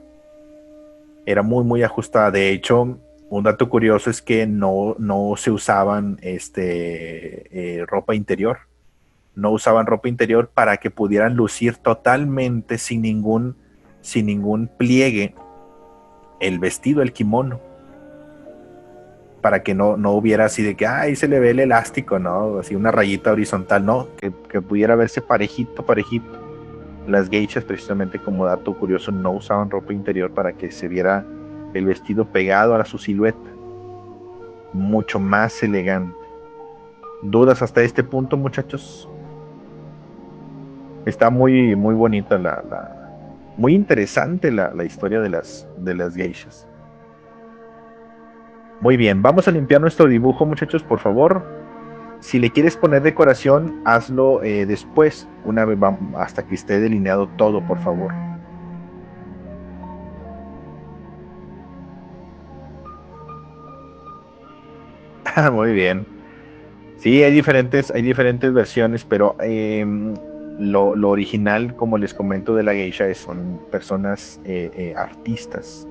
Era muy, muy ajustada. De hecho, un dato curioso es que no se usaban ropa interior. No usaban ropa interior para que pudieran lucir totalmente sin ningún pliegue el vestido, el kimono. Para que no hubiera así de que ahí se le ve el elástico, ¿no? Así una rayita horizontal, no, que pudiera verse parejito. Las geishas, precisamente como dato curioso, no usaban ropa interior para que se viera el vestido pegado a su silueta. Mucho más elegante. ¿Dudas hasta este punto, muchachos? Está muy, muy bonita muy interesante la historia de las geishas. Muy bien, vamos a limpiar nuestro dibujo, muchachos, por favor. Si le quieres poner decoración, hazlo después, una vez hasta que esté delineado todo, por favor. Muy bien. Sí, hay diferentes versiones, pero lo original, como les comento, de la geisha son personas artistas.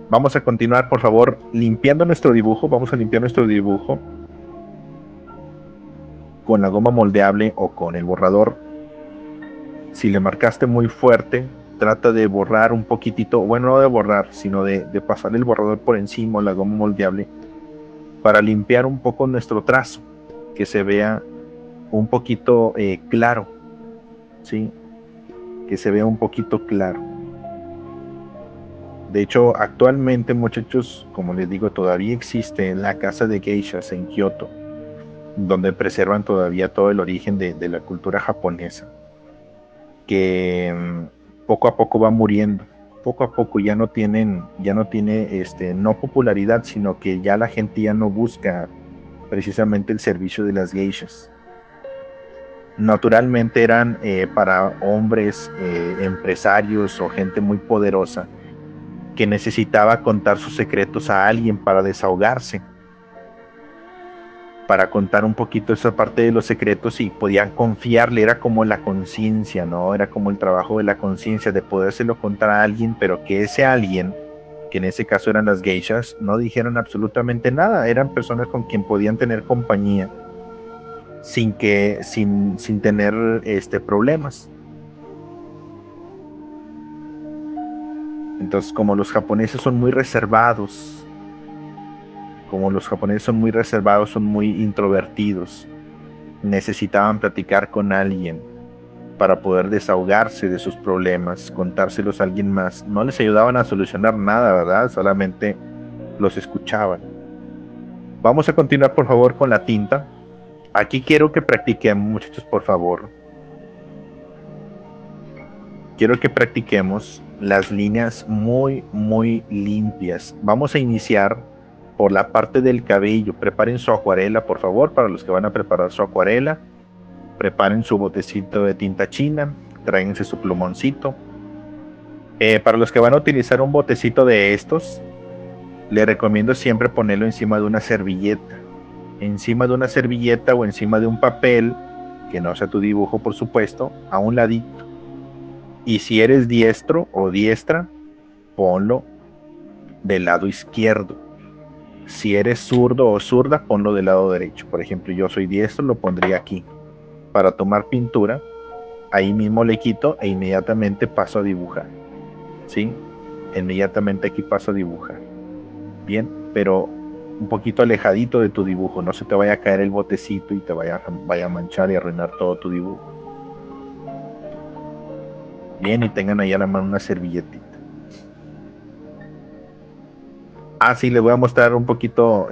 Vamos a continuar, por favor, limpiando nuestro dibujo. Vamos a limpiar nuestro dibujo con la goma moldeable o con el borrador. Si le marcaste muy fuerte, trata de borrar un poquitito, bueno, no de borrar, sino de pasar el borrador por encima, la goma moldeable, para limpiar un poco nuestro trazo, que se vea un poquito claro, ¿sí? Que se vea un poquito claro. De hecho, actualmente, muchachos, como les digo, todavía existe la casa de geishas en Kioto, donde preservan todavía todo el origen de la cultura japonesa, que poco a poco va muriendo. Poco a poco ya no tiene no popularidad, sino que ya la gente ya no busca precisamente el servicio de las geishas. Naturalmente eran para hombres, empresarios o gente muy poderosa que necesitaba contar sus secretos a alguien para desahogarse, para contar un poquito esa parte de los secretos y podían confiarle, era como la conciencia, ¿no? Era como el trabajo de la conciencia, de podérselo contar a alguien, pero que ese alguien, que en ese caso eran las geishas, no dijeron absolutamente nada, eran personas con quien podían tener compañía sin tener problemas. Entonces, como los japoneses son muy reservados, son muy introvertidos, necesitaban platicar con alguien para poder desahogarse de sus problemas, contárselos a alguien más. No les ayudaban a solucionar nada, ¿verdad? Solamente los escuchaban. Vamos a continuar, por favor, con la tinta. Aquí quiero que practiquemos, muchachos, por favor. Quiero que practiquemos las líneas muy, muy limpias. Vamos a iniciar por la parte del cabello. Preparen su acuarela, por favor, para los que van a preparar su acuarela. Preparen su botecito de tinta china. Tráiganse su plumoncito. Para los que van a utilizar un botecito de estos, les recomiendo siempre ponerlo encima de una servilleta. Encima de una servilleta o encima de un papel, que no sea tu dibujo, por supuesto, a un ladito. Y si eres diestro o diestra, ponlo del lado izquierdo. Si eres zurdo o zurda, ponlo del lado derecho. Por ejemplo, yo soy diestro, lo pondría aquí. Para tomar pintura, ahí mismo le quito e inmediatamente paso a dibujar. ¿Sí? Inmediatamente aquí paso a dibujar. Bien, pero un poquito alejadito de tu dibujo. No se te vaya a caer el botecito y te vaya a manchar y arruinar todo tu dibujo. Bien, y tengan ahí a la mano una servilletita. Ah, sí, les voy a mostrar un poquito,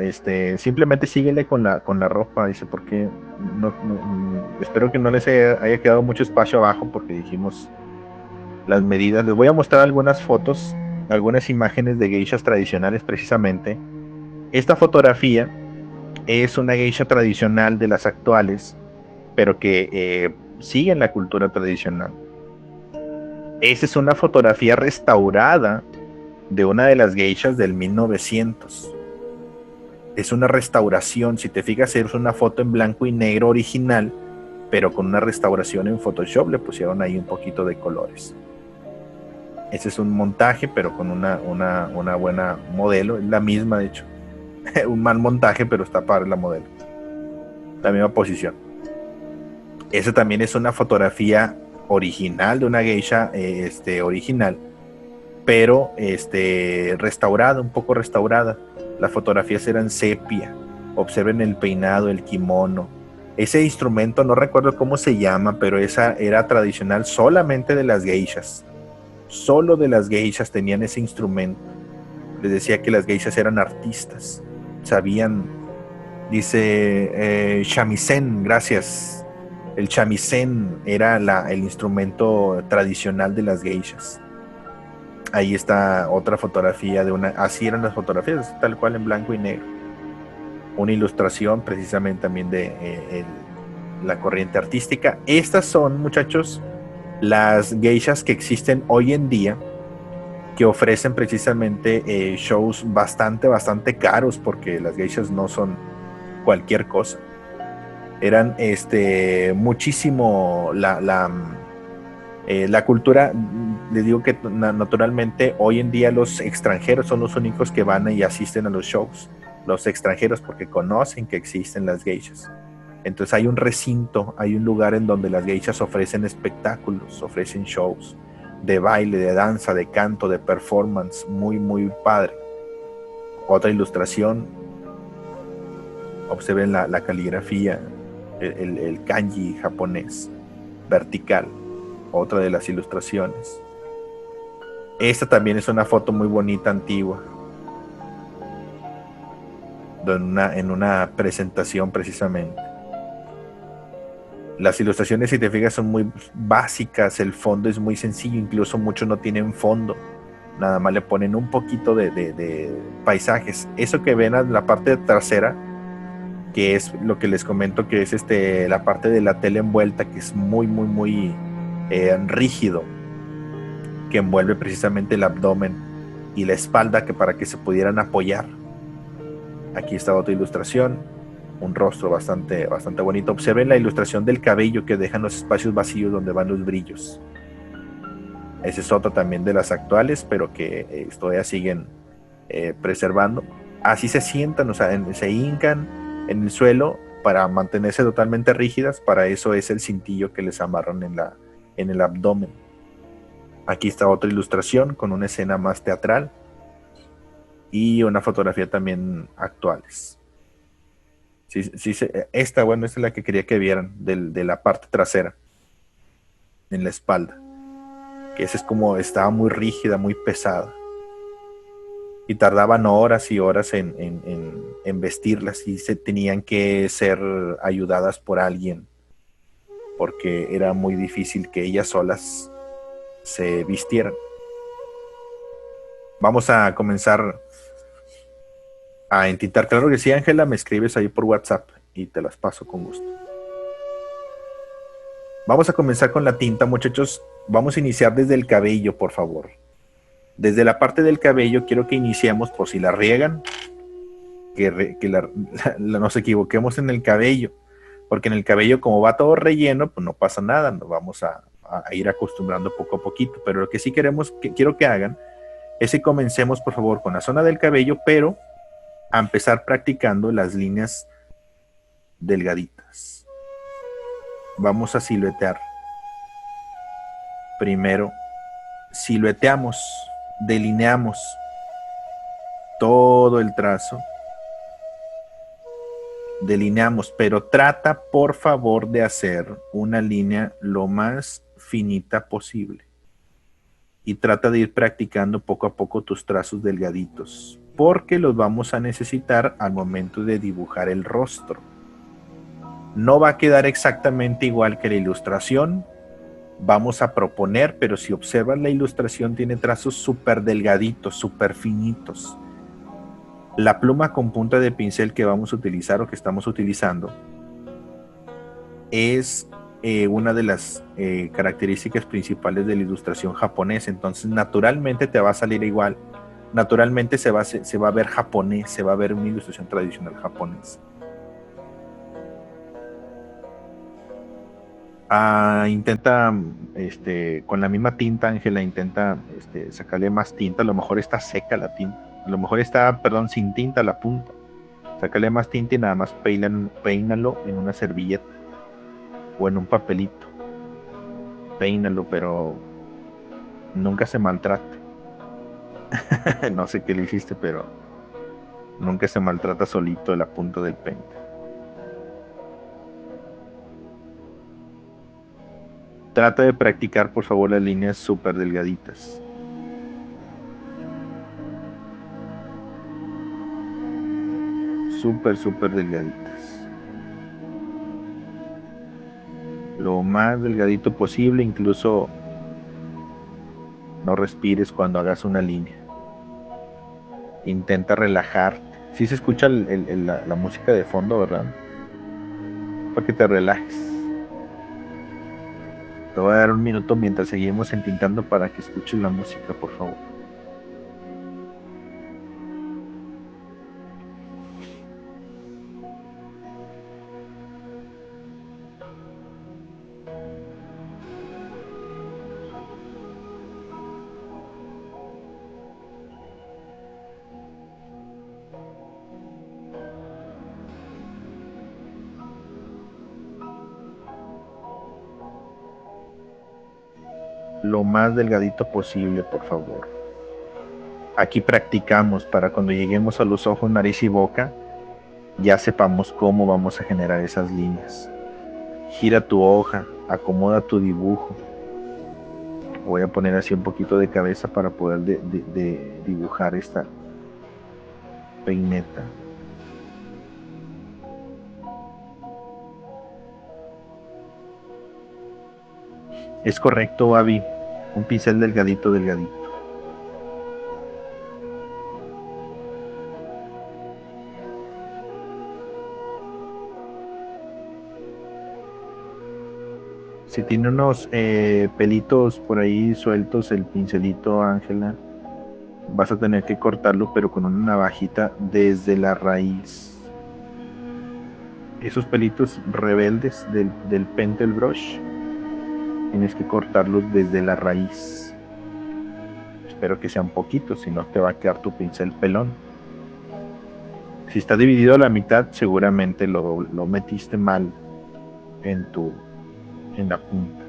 simplemente síguele con la ropa, dice, porque espero que no les haya quedado mucho espacio abajo, porque dijimos las medidas. Les voy a mostrar algunas fotos, algunas imágenes de geishas tradicionales precisamente. Esta fotografía es una geisha tradicional de las actuales, pero que siguen la cultura tradicional. Esta es una fotografía restaurada de una de las geishas del 1900. Es una restauración, si te fijas, es una foto en blanco y negro original, pero con una restauración en Photoshop le pusieron ahí un poquito de colores. Ese es un montaje, pero con una buena modelo, es la misma de hecho. Un mal montaje, pero está padre la modelo. La misma posición. Esa también es una fotografía original de una geisha original, pero restaurada, un poco restaurada. Las fotografías eran sepia. Observen el peinado, el kimono. Ese instrumento no recuerdo cómo se llama, pero esa era tradicional solamente de las geishas. Solo de las geishas tenían ese instrumento. Les decía que las geishas eran artistas. Sabían, dice shamisen, gracias. El shamisen era el instrumento tradicional de las geishas. Ahí está otra fotografía de una, así eran las fotografías, tal cual en blanco y negro. Una ilustración precisamente también de la corriente artística. Estas son, muchachos, las geishas que existen hoy en día, que ofrecen precisamente shows bastante caros, porque las geishas no son cualquier cosa. Eran muchísimo la cultura. Les digo que naturalmente hoy en día los extranjeros son los únicos que van y asisten a los shows. Los extranjeros, porque conocen que existen las geishas. Entonces hay un recinto, hay un lugar en donde las geishas ofrecen espectáculos, ofrecen shows de baile, de danza, de canto, de performance, muy padre. Otra ilustración, observen la caligrafía, el kanji japonés, vertical. Otra de las ilustraciones. Esta también es una foto muy bonita, antigua, en una presentación precisamente. Las ilustraciones, si te fijas, son muy básicas, el fondo es muy sencillo, incluso muchos no tienen fondo, nada más le ponen un poquito de paisajes. Eso que ven en la parte trasera, que es lo que les comento, que es la parte de la tela envuelta, que es muy rígido, que envuelve precisamente el abdomen y la espalda, que para que se pudieran apoyar. Aquí está otra ilustración, un rostro bastante bonito. Observen la ilustración del cabello que dejan los espacios vacíos donde van los brillos. Esa es otra también de las actuales, pero que todavía siguen preservando. Así se sientan, o sea, se hincan en el suelo para mantenerse totalmente rígidas. Para eso es el cintillo que les amarran en el abdomen. Aquí está otra ilustración con una escena más teatral y una fotografía también actuales. Esta es la que quería que vieran, de la parte trasera, en la espalda, que esa es como estaba muy rígida, muy pesada, y tardaban horas y horas en vestirlas, y se tenían que ser ayudadas por alguien, porque era muy difícil que ellas solas se vistieran. Vamos a comenzar a entintar. Claro que sí, Ángela, me escribes ahí por WhatsApp y te las paso con gusto. Vamos a comenzar con la tinta, muchachos. Vamos a iniciar desde el cabello, por favor. Desde la parte del cabello quiero que iniciemos, por si la riegan, que nos equivoquemos en el cabello, porque en el cabello, como va todo relleno, pues no pasa nada, nos vamos a ir acostumbrando poco a poquito. Pero lo que sí quiero que hagan es que comencemos, por favor, con la zona del cabello, pero a empezar practicando las líneas delgaditas. Vamos a siluetear. Primero, silueteamos, delineamos todo el trazo. Delineamos, pero trata por favor de hacer una línea lo más finita posible. Y trata de ir practicando poco a poco tus trazos delgaditos, porque los vamos a necesitar al momento de dibujar el rostro. No va a quedar exactamente igual que la ilustración. Vamos a proponer, pero si observas la ilustración tiene trazos súper delgaditos, súper finitos. La pluma con punta de pincel que vamos a utilizar o que estamos utilizando es una de las características principales de la ilustración japonesa. Entonces naturalmente te va a salir igual. Naturalmente se va a ver japonés, se va a ver una ilustración tradicional japonesa. Intenta con la misma tinta, Ángela, intenta sacarle más tinta. A lo mejor está seca la tinta, a lo mejor está, perdón, sin tinta la punta. Sácale más tinta y nada más peínalo en una servilleta o en un papelito. Peínalo, pero nunca se maltrate. No sé qué le hiciste, pero nunca se maltrata solito la punta del peine. Trata de practicar, por favor, las líneas súper delgaditas. Súper delgaditas. Lo más delgadito posible, incluso no respires cuando hagas una línea. Intenta relajar. Sí se escucha la música de fondo, ¿verdad? Para que te relajes. Te voy a dar un minuto mientras seguimos entintando para que escuches la música, por favor. Lo más delgadito posible, por favor. Aquí practicamos para cuando lleguemos a los ojos, nariz y boca, ya sepamos cómo vamos a generar esas líneas. Gira tu hoja, acomoda tu dibujo. Voy a poner así un poquito de cabeza para poder de dibujar esta peineta. Es correcto, Abby. Un pincel delgadito, delgadito. Si tiene unos pelitos por ahí sueltos el pincelito, Ángela, vas a tener que cortarlo, pero con una navajita desde la raíz. Esos pelitos rebeldes del pentel brush, tienes que cortarlos desde la raíz. Espero que sean poquitos, si no te va a quedar tu pincel pelón. Si está dividido a la mitad, seguramente lo metiste mal en la punta.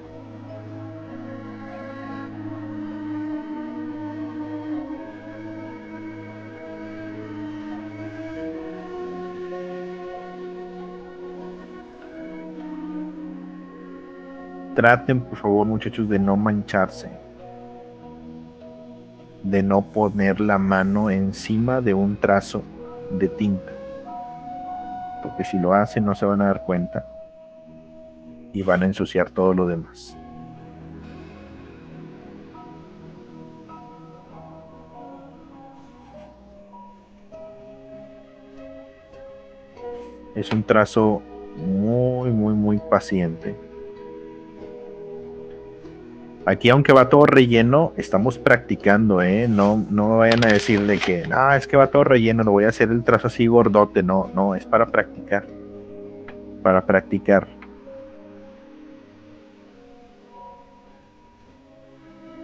Traten, por favor, muchachos, de no mancharse, de no poner la mano encima de un trazo de tinta, porque si lo hacen no se van a dar cuenta y van a ensuciar todo lo demás. Es un trazo muy paciente. Aquí, aunque va todo relleno, estamos practicando, ¿eh? No vayan a decir de que, no, es que va todo relleno, lo voy a hacer el trazo así gordote. No, es para practicar. Para practicar.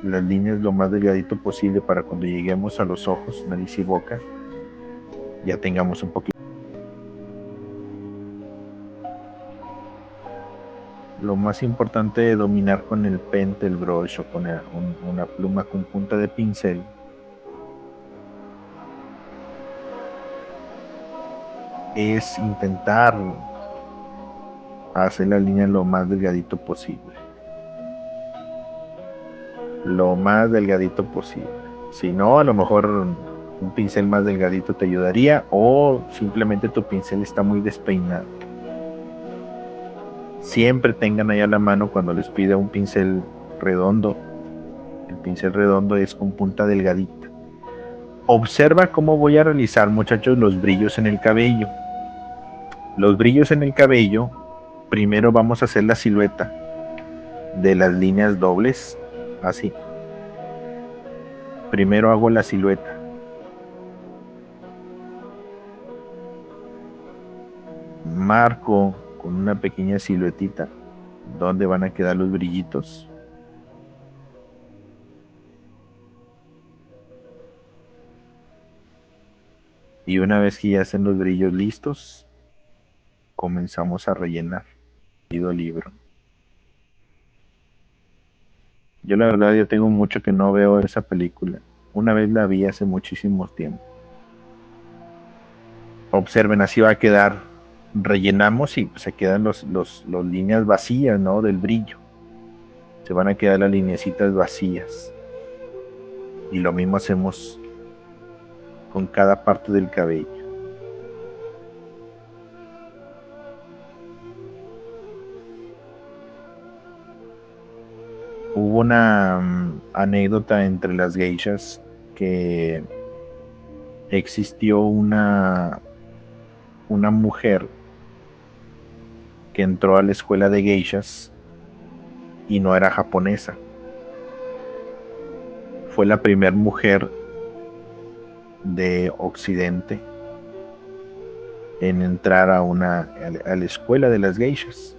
Las líneas lo más delgadito posible para cuando lleguemos a los ojos, nariz y boca. ya tengamos un poquito. Lo más importante de dominar con el pentel brush o con una pluma con punta de pincel es intentar hacer la línea lo más delgadito posible. Lo más delgadito posible. Si no, a lo mejor un pincel más delgadito te ayudaría o simplemente tu pincel está muy despeinado. Siempre tengan ahí a la mano cuando les pida un pincel redondo. El pincel redondo es con punta delgadita. Observa cómo voy a realizar, muchachos, los brillos en el cabello. Los brillos en el cabello, primero vamos a hacer la silueta de las líneas dobles, así. Primero hago la silueta. Marco con una pequeña siluetita donde van a quedar los brillitos. Y una vez que ya estén los brillos listos, comenzamos a rellenar el libro. Yo la verdad ya tengo mucho que no veo esa película. Una vez la vi hace muchísimo tiempo. Observen, así va a quedar. Rellenamos y se quedan los líneas vacías, ¿no? Del brillo. Se van a quedar las lineecitas vacías. Y lo mismo hacemos con cada parte del cabello. Hubo una anécdota entre las geishas que existió una mujer que entró a la escuela de geishas y no era japonesa. Fue la primera mujer de Occidente en entrar a la escuela de las geishas.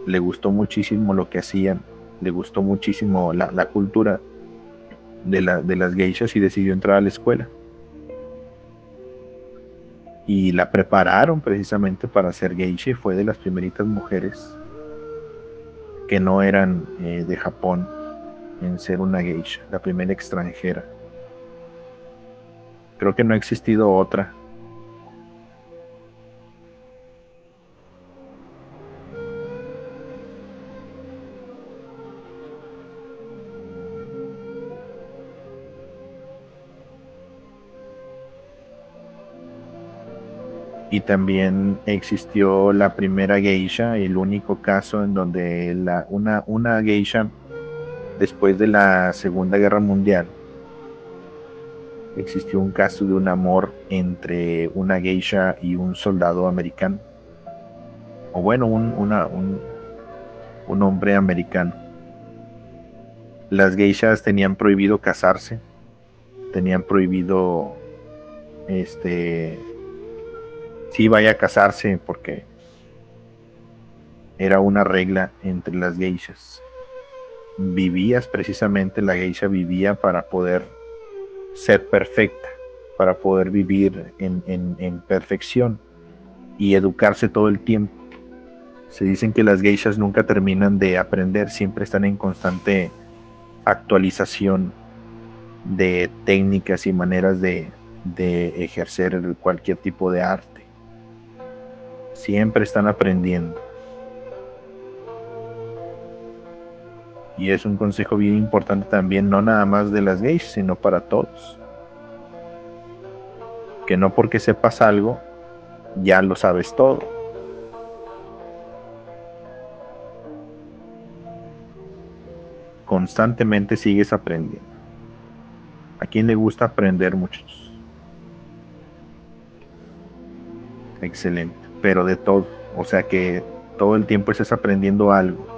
Le gustó muchísimo lo que hacían, le gustó muchísimo la cultura de las geishas y decidió entrar a la escuela. Y la prepararon precisamente para ser geisha y fue de las primeritas mujeres que no eran de Japón en ser una geisha, la primera extranjera. Creo que no ha existido otra. Y también existió la primera geisha, el único caso en donde una geisha después de la Segunda Guerra Mundial existió un caso de un amor entre una geisha y un soldado americano, o bueno, un hombre americano. Las geishas tenían prohibido casarse, tenían prohibido, sí vaya a casarse porque era una regla entre las geishas. Vivías precisamente, la geisha vivía para poder ser perfecta, para poder vivir en perfección y educarse todo el tiempo. Se dicen que las geishas nunca terminan de aprender, siempre están en constante actualización de técnicas y maneras de ejercer cualquier tipo de arte. Siempre están aprendiendo. Y es un consejo bien importante también, no nada más de las geishas, sino para todos. Que no porque sepas algo, ya lo sabes todo. Constantemente sigues aprendiendo. ¿A quién le gusta aprender, muchachos? Excelente, pero de todo. O sea que todo el tiempo estás aprendiendo algo.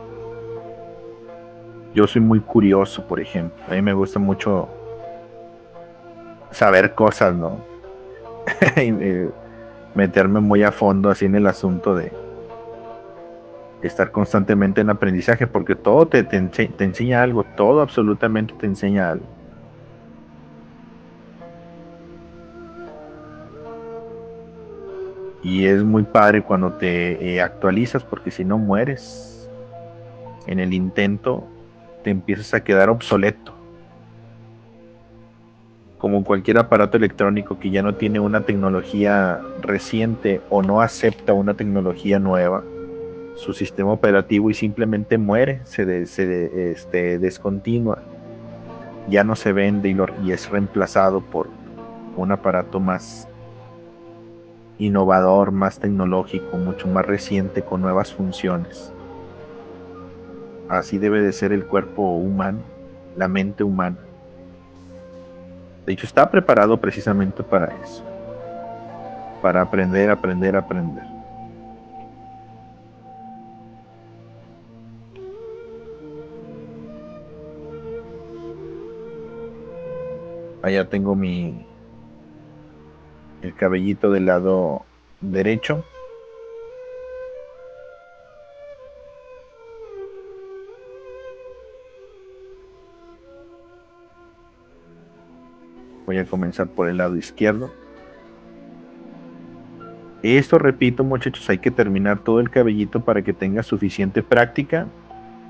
Yo soy muy curioso, por ejemplo. A mí me gusta mucho saber cosas, ¿no? Y, meterme muy a fondo así en el asunto de estar constantemente en aprendizaje, porque todo te enseña algo, todo absolutamente te enseña algo. Y es muy padre cuando te actualizas, porque si no mueres en el intento, te empiezas a quedar obsoleto. Como cualquier aparato electrónico que ya no tiene una tecnología reciente o no acepta una tecnología nueva, su sistema operativo y simplemente muere, descontinúa, ya no se vende y es reemplazado por un aparato más innovador, más tecnológico, mucho más reciente, con nuevas funciones. Así debe de ser el cuerpo humano, la mente humana. De hecho, está preparado precisamente para eso, para aprender, aprender, aprender. Allá tengo el cabellito del lado derecho. Voy a comenzar por el lado izquierdo. Esto, repito, muchachos, hay que terminar todo el cabellito para que tenga suficiente práctica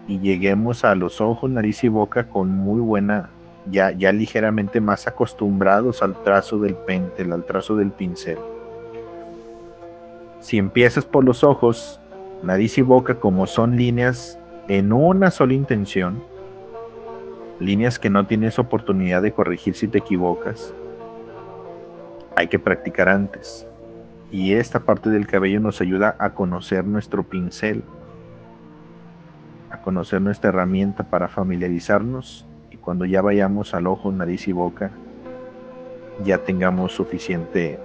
y lleguemos a los ojos, nariz y boca con muy buena, ya ligeramente más acostumbrados al trazo del pentel, al trazo del pincel. Si empiezas por los ojos, nariz y boca, como son líneas en una sola intención, líneas que no tienes oportunidad de corregir si te equivocas, hay que practicar antes. Y esta parte del cabello nos ayuda a conocer nuestro pincel, a conocer nuestra herramienta para familiarizarnos y cuando ya vayamos al ojo, nariz y boca, ya tengamos suficiente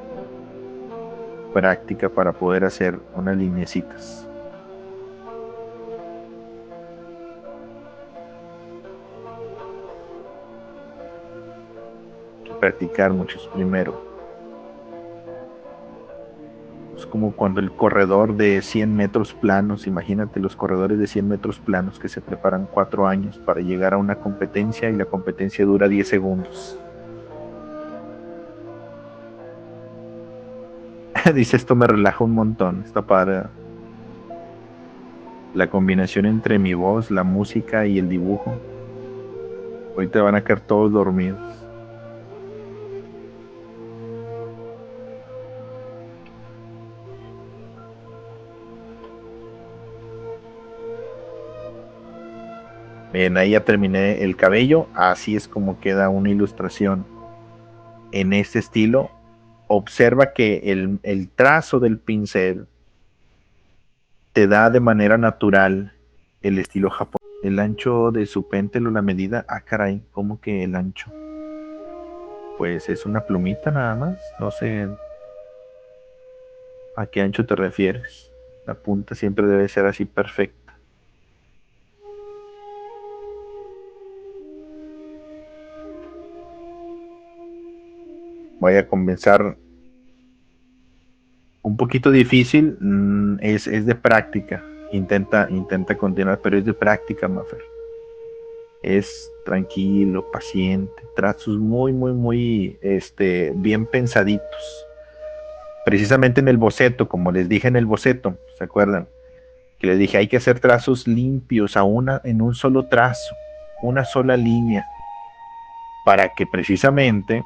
práctica para poder hacer unas lineecitas. Hay que practicar muchos primero. Es como cuando el corredor de 100 metros planos, imagínate los corredores de 100 metros planos que se preparan 4 años para llegar a una competencia y la competencia dura 10 segundos. Dice, esto me relaja un montón, está padre. La combinación entre mi voz, la música y el dibujo. Hoy te van a quedar todos dormidos. Bien, ahí ya terminé el cabello. Así es como queda una ilustración en este estilo. Observa que el trazo del pincel te da de manera natural el estilo japonés. El ancho de su péntel o la medida, ah caray, ¿cómo que el ancho? Pues es una plumita nada más, no sé a qué ancho te refieres. La punta siempre debe ser así perfecta. Voy a comenzar un poquito difícil, es de práctica. Intenta continuar, pero es de práctica, Mafer. Es tranquilo, paciente, trazos muy, muy, muy, bien pensaditos. Precisamente en el boceto, como les dije en el boceto, ¿se acuerdan? Que les dije, hay que hacer trazos limpios en un solo trazo, una sola línea, para que precisamente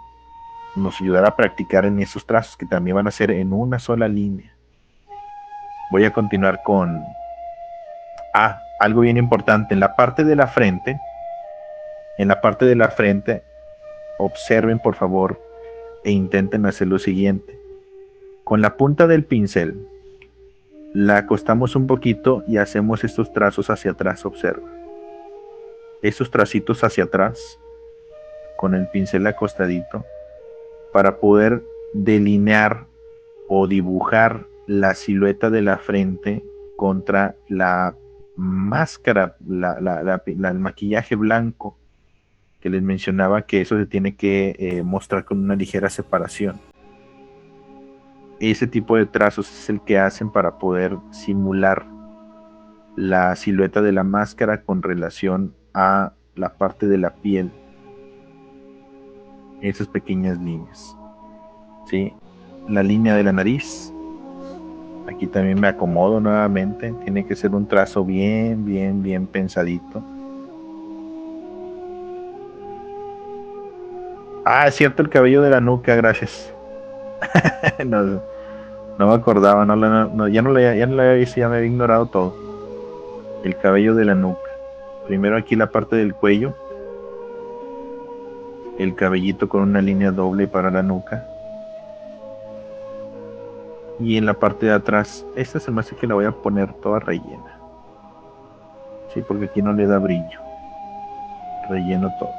nos ayudara a practicar en esos trazos que también van a ser en una sola línea. Voy a continuar con algo bien importante en la parte de la frente. En la parte de la frente, observen por favor e intenten hacer lo siguiente. Con la punta del pincel, la acostamos un poquito y hacemos estos trazos hacia atrás, observa. Esos tracitos hacia atrás, con el pincel acostadito, para poder delinear o dibujar la silueta de la frente contra la máscara, el maquillaje blanco que les mencionaba, que eso se tiene que mostrar con una ligera separación. Ese tipo de trazos es el que hacen para poder simular la silueta de la máscara con relación a la parte de la piel, esas pequeñas líneas, ¿sí? La línea de la nariz, Aquí también me acomodo nuevamente. Tiene que ser un trazo bien, bien, bien pensadito. Ah, es cierto, el cabello de la nuca, gracias. No, no me acordaba, ya no lo había visto, ya me había ignorado todo. El cabello de la nuca. Primero aquí la parte del cuello, el cabellito con una línea doble para la nuca. Y en la parte de atrás, esta se me hace que la voy a poner toda rellena. Sí, porque aquí no le da brillo. Relleno todo.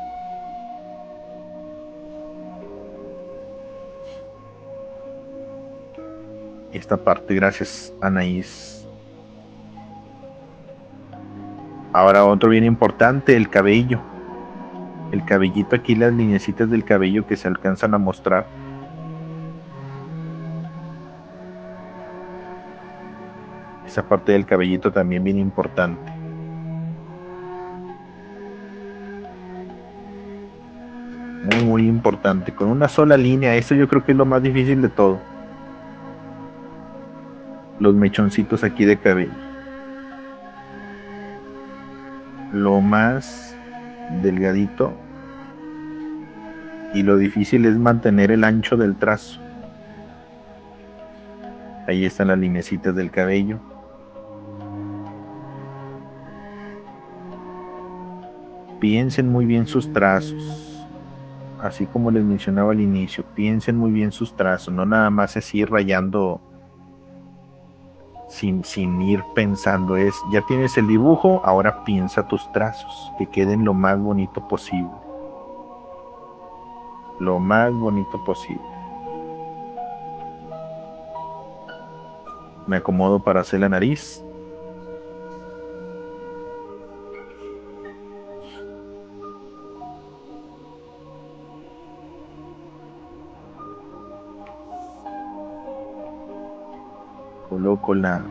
Esta parte, gracias, Anaís. Ahora otro bien importante, el cabello. El cabellito aquí, las lineecitas del cabello que se alcanzan a mostrar. Esa parte del cabellito también bien importante. Muy, muy importante. Con una sola línea, eso yo creo que es lo más difícil de todo. Los mechoncitos aquí de cabello. Lo más delgadito y lo difícil es mantener el ancho del trazo. Ahí están las linecitas del cabello. Piensen muy bien sus trazos. Así como les mencionaba al inicio, piensen muy bien sus trazos, no nada más así rayando sin ir pensando. Ya tienes el dibujo, ahora piensa tus trazos, que queden lo más bonito posible. Lo más bonito posible. Me acomodo para hacer la nariz. Coloco la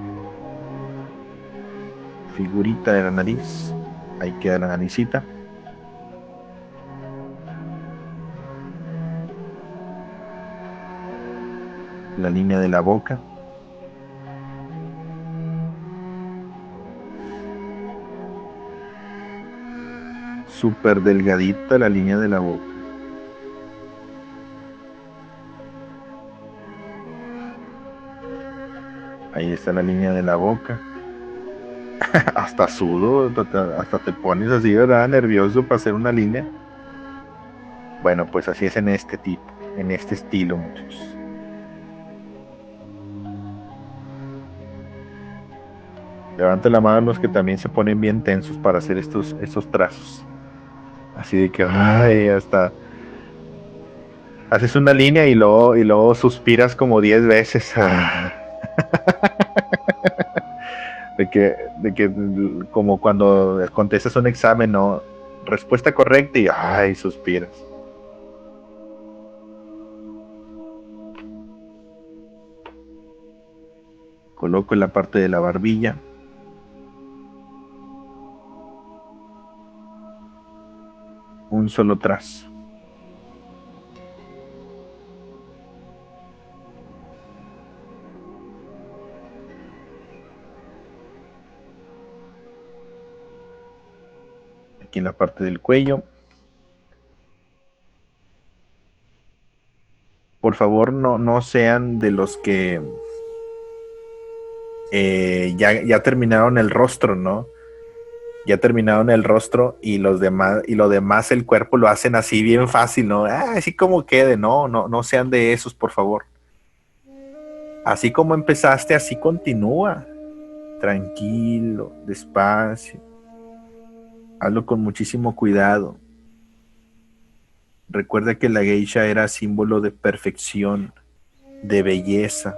figurita de la nariz. Ahí queda la naricita. La línea de la boca. Súper delgadita la línea de la boca. Ahí está la línea de la boca. Hasta sudo, hasta te pones así, ¿verdad? Nervioso para hacer una línea. Bueno, pues así es en este tipo, en este estilo, muchachos. Levanten la mano los que también se ponen bien tensos para hacer estos trazos. Así de que, ay, hasta haces una línea y luego suspiras como 10 veces. De que como cuando contestas un examen, ¿no? Respuesta correcta y ay, suspiras. Coloco en la parte de la barbilla. Un solo trazo. Aquí en la parte del cuello. Por favor, no sean de los que ya terminaron el rostro, ¿no? Ya terminaron el rostro y lo demás el cuerpo lo hacen así bien fácil, ¿no? Así como quede, no sean de esos, por favor. Así como empezaste, así continúa. Tranquilo, despacio. Hazlo con muchísimo cuidado. Recuerda que la geisha era símbolo de perfección, de belleza,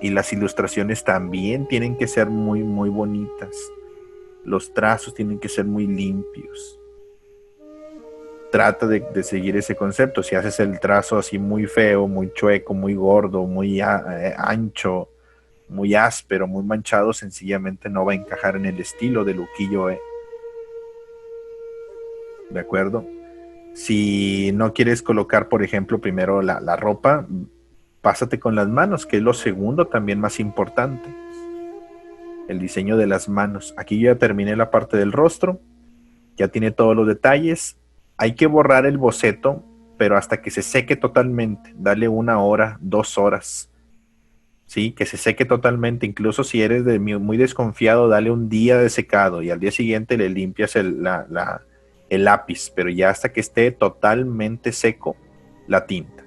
y las ilustraciones también tienen que ser muy, muy bonitas. Los trazos tienen que ser muy limpios. Trata de seguir ese concepto. Si haces el trazo así muy feo, muy chueco, muy gordo, muy ancho, muy áspero, muy manchado, sencillamente no va a encajar en el estilo del ukiyo-e. ¿De acuerdo? Si no quieres colocar, por ejemplo, primero la ropa, pásate con las manos, que es lo segundo también más importante. el diseño de las manos. Aquí yo ya terminé la parte del rostro, ya tiene todos los detalles. Hay que borrar el boceto, pero hasta que se seque totalmente. Dale 1 hora, 2 horas. Sí, que se seque totalmente. Incluso si eres muy desconfiado, dale un día de secado y al día siguiente le limpias el lápiz, pero ya hasta que esté totalmente seco la tinta.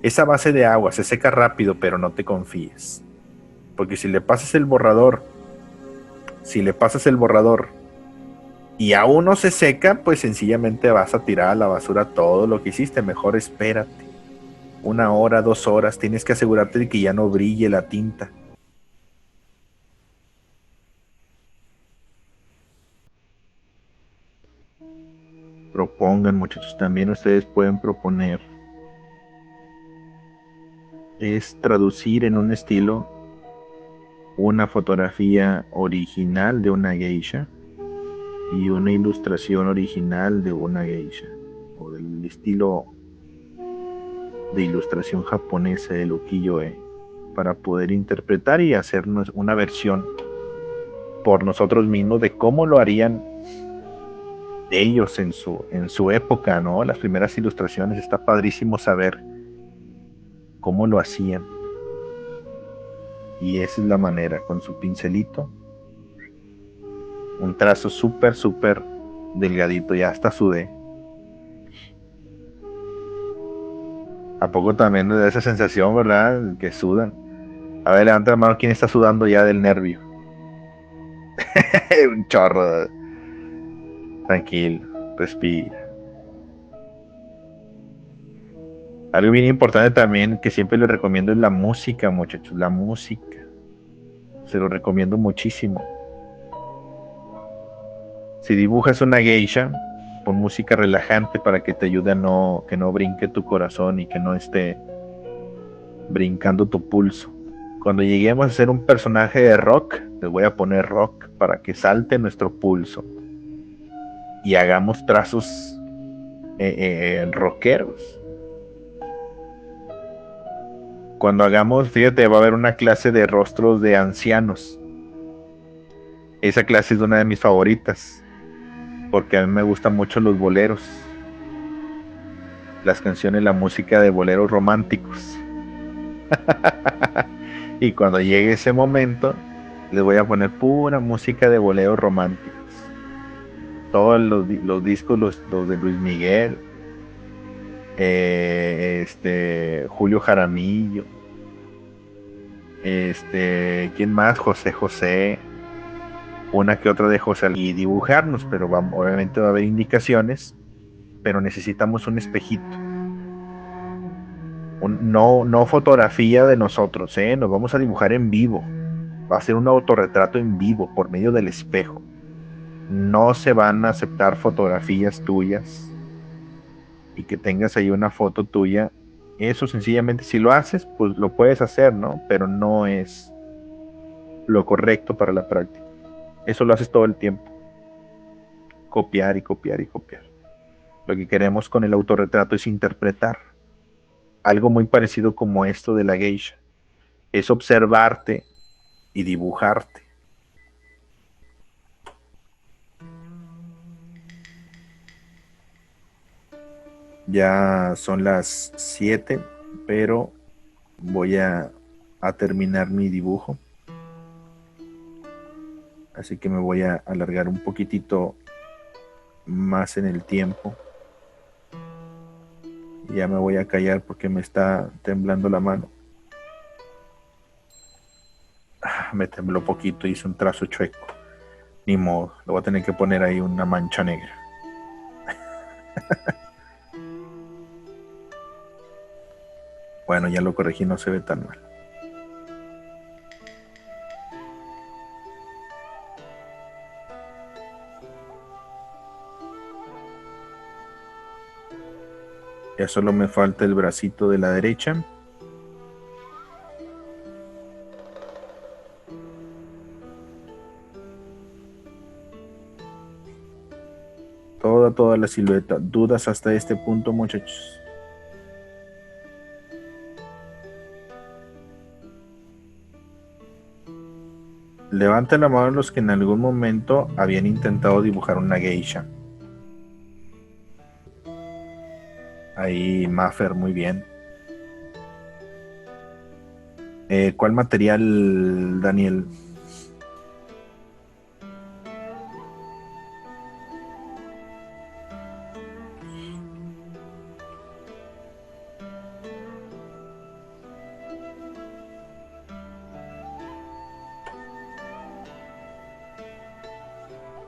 Esa base de agua se seca rápido, pero no te confíes. Porque si le pasas el borrador, si le pasas el borrador y aún no se seca, pues sencillamente vas a tirar a la basura todo lo que hiciste. Mejor espérate 1 hora, 2 horas. Tienes que asegurarte de que ya no brille la tinta. Propongan, muchachos, también ustedes pueden proponer. Es traducir en un estilo una fotografía original de una geisha y una ilustración original de una geisha, o del estilo de ilustración japonesa de ukiyo-e, para poder interpretar y hacernos una versión por nosotros mismos de cómo lo harían ellos en su época, ¿no? Las primeras ilustraciones, está padrísimo saber cómo lo hacían. Y esa es la manera, con su pincelito, un trazo súper, súper delgadito, ya hasta sudé. ¿A poco también da esa sensación, verdad? Que sudan. A ver, levanta la mano, ¿quién está sudando ya del nervio? Un chorro. Tranquilo, respira. Algo bien importante también que siempre les recomiendo es la música, muchachos. La música. Se lo recomiendo muchísimo. Si dibujas una geisha, pon música relajante para que te ayude que no brinque tu corazón y que no esté brincando tu pulso. Cuando lleguemos a ser un personaje de rock, les voy a poner rock para que salte nuestro pulso y hagamos trazos rockeros. Cuando hagamos, fíjate, va a haber una clase de rostros de ancianos. Esa clase es una de mis favoritas, porque a mí me gustan mucho los boleros, las canciones, la música de boleros románticos. Y cuando llegue ese momento, les voy a poner pura música de boleros románticos. Todos los discos, los de Luis Miguel, Julio Jaramillo, ¿quién más? José José, una que otra de José, y dibujarnos, pero obviamente va a haber indicaciones, pero necesitamos un espejito. No fotografía de nosotros, ¿eh? Nos vamos a dibujar en vivo. Va a ser un autorretrato en vivo por medio del espejo. No se van a aceptar fotografías tuyas y que tengas ahí una foto tuya. Eso sencillamente, si lo haces, pues lo puedes hacer, ¿no? Pero no es lo correcto para la práctica. Eso lo haces todo el tiempo. Copiar y copiar y copiar. Lo que queremos con el autorretrato es interpretar. Algo muy parecido como esto de la geisha. Es observarte y dibujarte. Ya son las 7, pero voy a terminar mi dibujo. Así que me voy a alargar un poquitito más en el tiempo. Ya me voy a callar porque me está temblando la mano. Me tembló poquito, hice un trazo chueco. Ni modo, le voy a tener que poner ahí una mancha negra. Bueno, ya lo corregí, no se ve tan mal. Ya solo me falta el bracito de la derecha. Toda la silueta. ¿Dudas hasta este punto, muchachos? Levanten la mano los que en algún momento habían intentado dibujar una geisha. Ahí, Maffer, muy bien. ¿Cuál material, Daniel?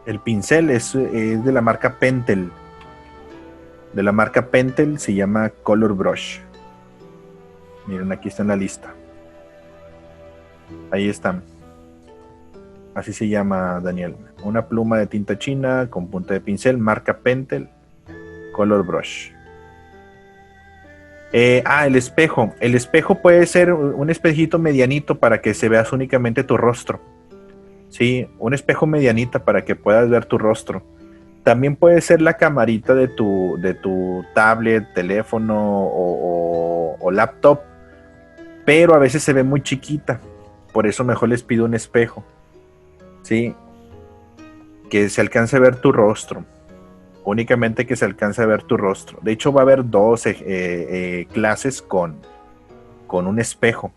El pincel es de la marca Pentel. De la marca Pentel, se llama Color Brush. Miren, aquí está en la lista. Ahí están. Así se llama, Daniel. Una pluma de tinta china con punta de pincel, marca Pentel, Color Brush. El espejo. El espejo puede ser un espejito medianito para que se veas únicamente tu rostro. Sí, un espejo medianita para que puedas ver tu rostro. También puede ser la camarita de tu tablet, teléfono o laptop, pero a veces se ve muy chiquita. Por eso mejor les pido un espejo. Sí, que se alcance a ver tu rostro. Únicamente que se alcance a ver tu rostro. De hecho, va a haber dos clases con un espejo.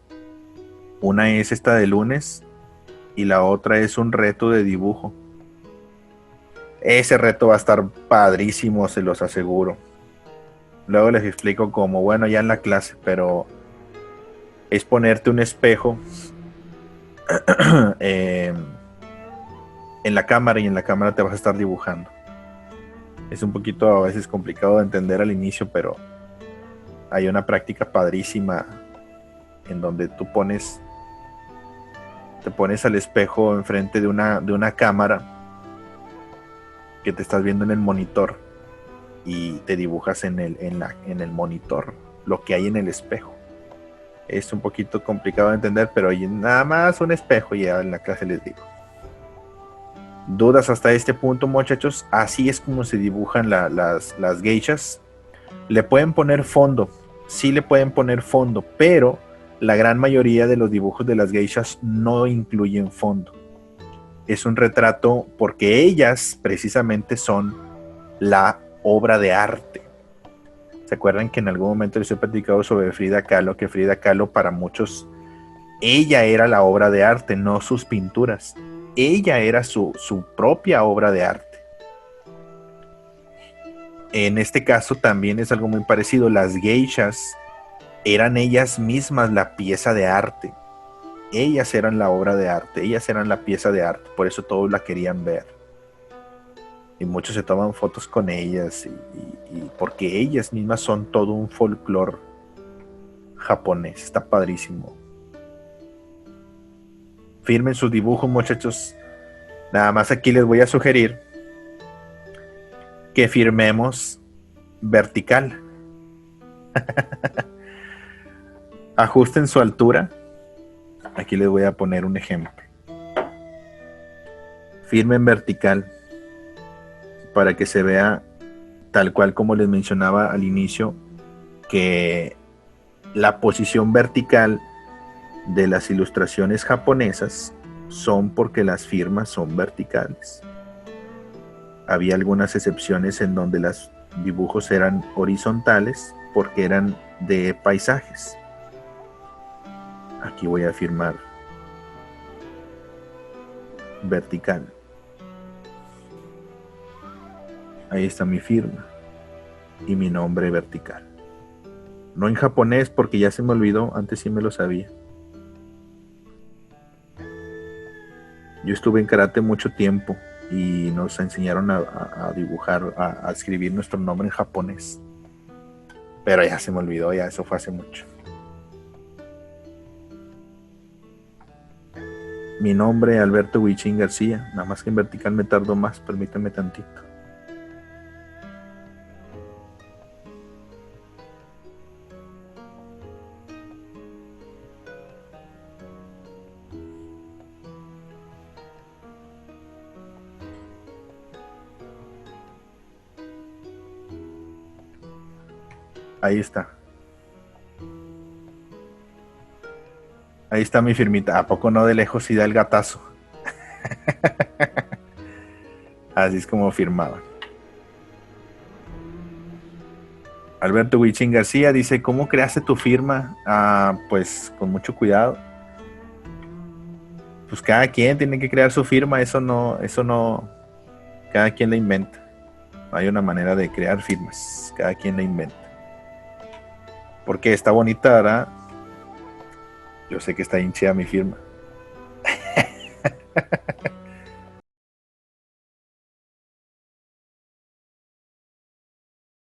Una es esta de lunes y la otra es un reto de dibujo. Ese reto va a estar padrísimo, se los aseguro. Luego les explico cómo, bueno, ya en la clase, pero es ponerte un espejo en la cámara y en la cámara te vas a estar dibujando. Es un poquito a veces complicado de entender al inicio, pero hay una práctica padrísima en donde te pones al espejo enfrente de una cámara que te estás viendo en el monitor y te dibujas en el monitor lo que hay en el espejo. Es un poquito complicado de entender, pero hay nada más un espejo y ya en la clase les digo. ¿Dudas hasta este punto, muchachos? Así es como se dibujan las geishas. Le pueden poner fondo, sí le pueden poner fondo, pero la gran mayoría de los dibujos de las geishas no incluyen fondo. Es un retrato porque ellas precisamente son la obra de arte. ¿Se acuerdan que en algún momento les he platicado sobre Frida Kahlo? Que Frida Kahlo para muchos, ella era la obra de arte, no sus pinturas. Ella era su propia obra de arte. En este caso también es algo muy parecido. Las geishas eran ellas mismas la pieza de arte. Ellas eran la obra de arte, ellas eran la pieza de arte, por eso todos la querían ver. Y muchos se toman fotos con ellas, y porque ellas mismas son todo un folclore japonés. Está padrísimo. Firmen sus dibujos, muchachos. Nada más aquí les voy a sugerir que firmemos vertical. Ajusten su altura. Aquí les voy a poner un ejemplo. Firmen vertical para que se vea tal cual como les mencionaba al inicio, que la posición vertical de las ilustraciones japonesas son porque las firmas son verticales. Había algunas excepciones en donde los dibujos eran horizontales porque eran de paisajes. Aquí voy a firmar vertical. Ahí está mi firma y mi nombre vertical. No en japonés porque ya se me olvidó, antes sí me lo sabía. Yo estuve en karate mucho tiempo y nos enseñaron a dibujar, a escribir nuestro nombre en japonés. Pero ya se me olvidó, ya eso fue hace mucho. Mi nombre, Alberto Huichín García. Nada más que en vertical me tardo más, permítanme tantito. Ahí está. Ahí está mi firmita. ¿A poco no de lejos sí da el gatazo? Así es como firmaban. Alberto Huichín García dice, ¿cómo creaste tu firma? Pues con mucho cuidado. Pues cada quien tiene que crear su firma, eso no, cada quien la inventa. No hay una manera de crear firmas, cada quien la inventa. Porque está bonita, ¿verdad? Yo sé que está hinchada mi firma.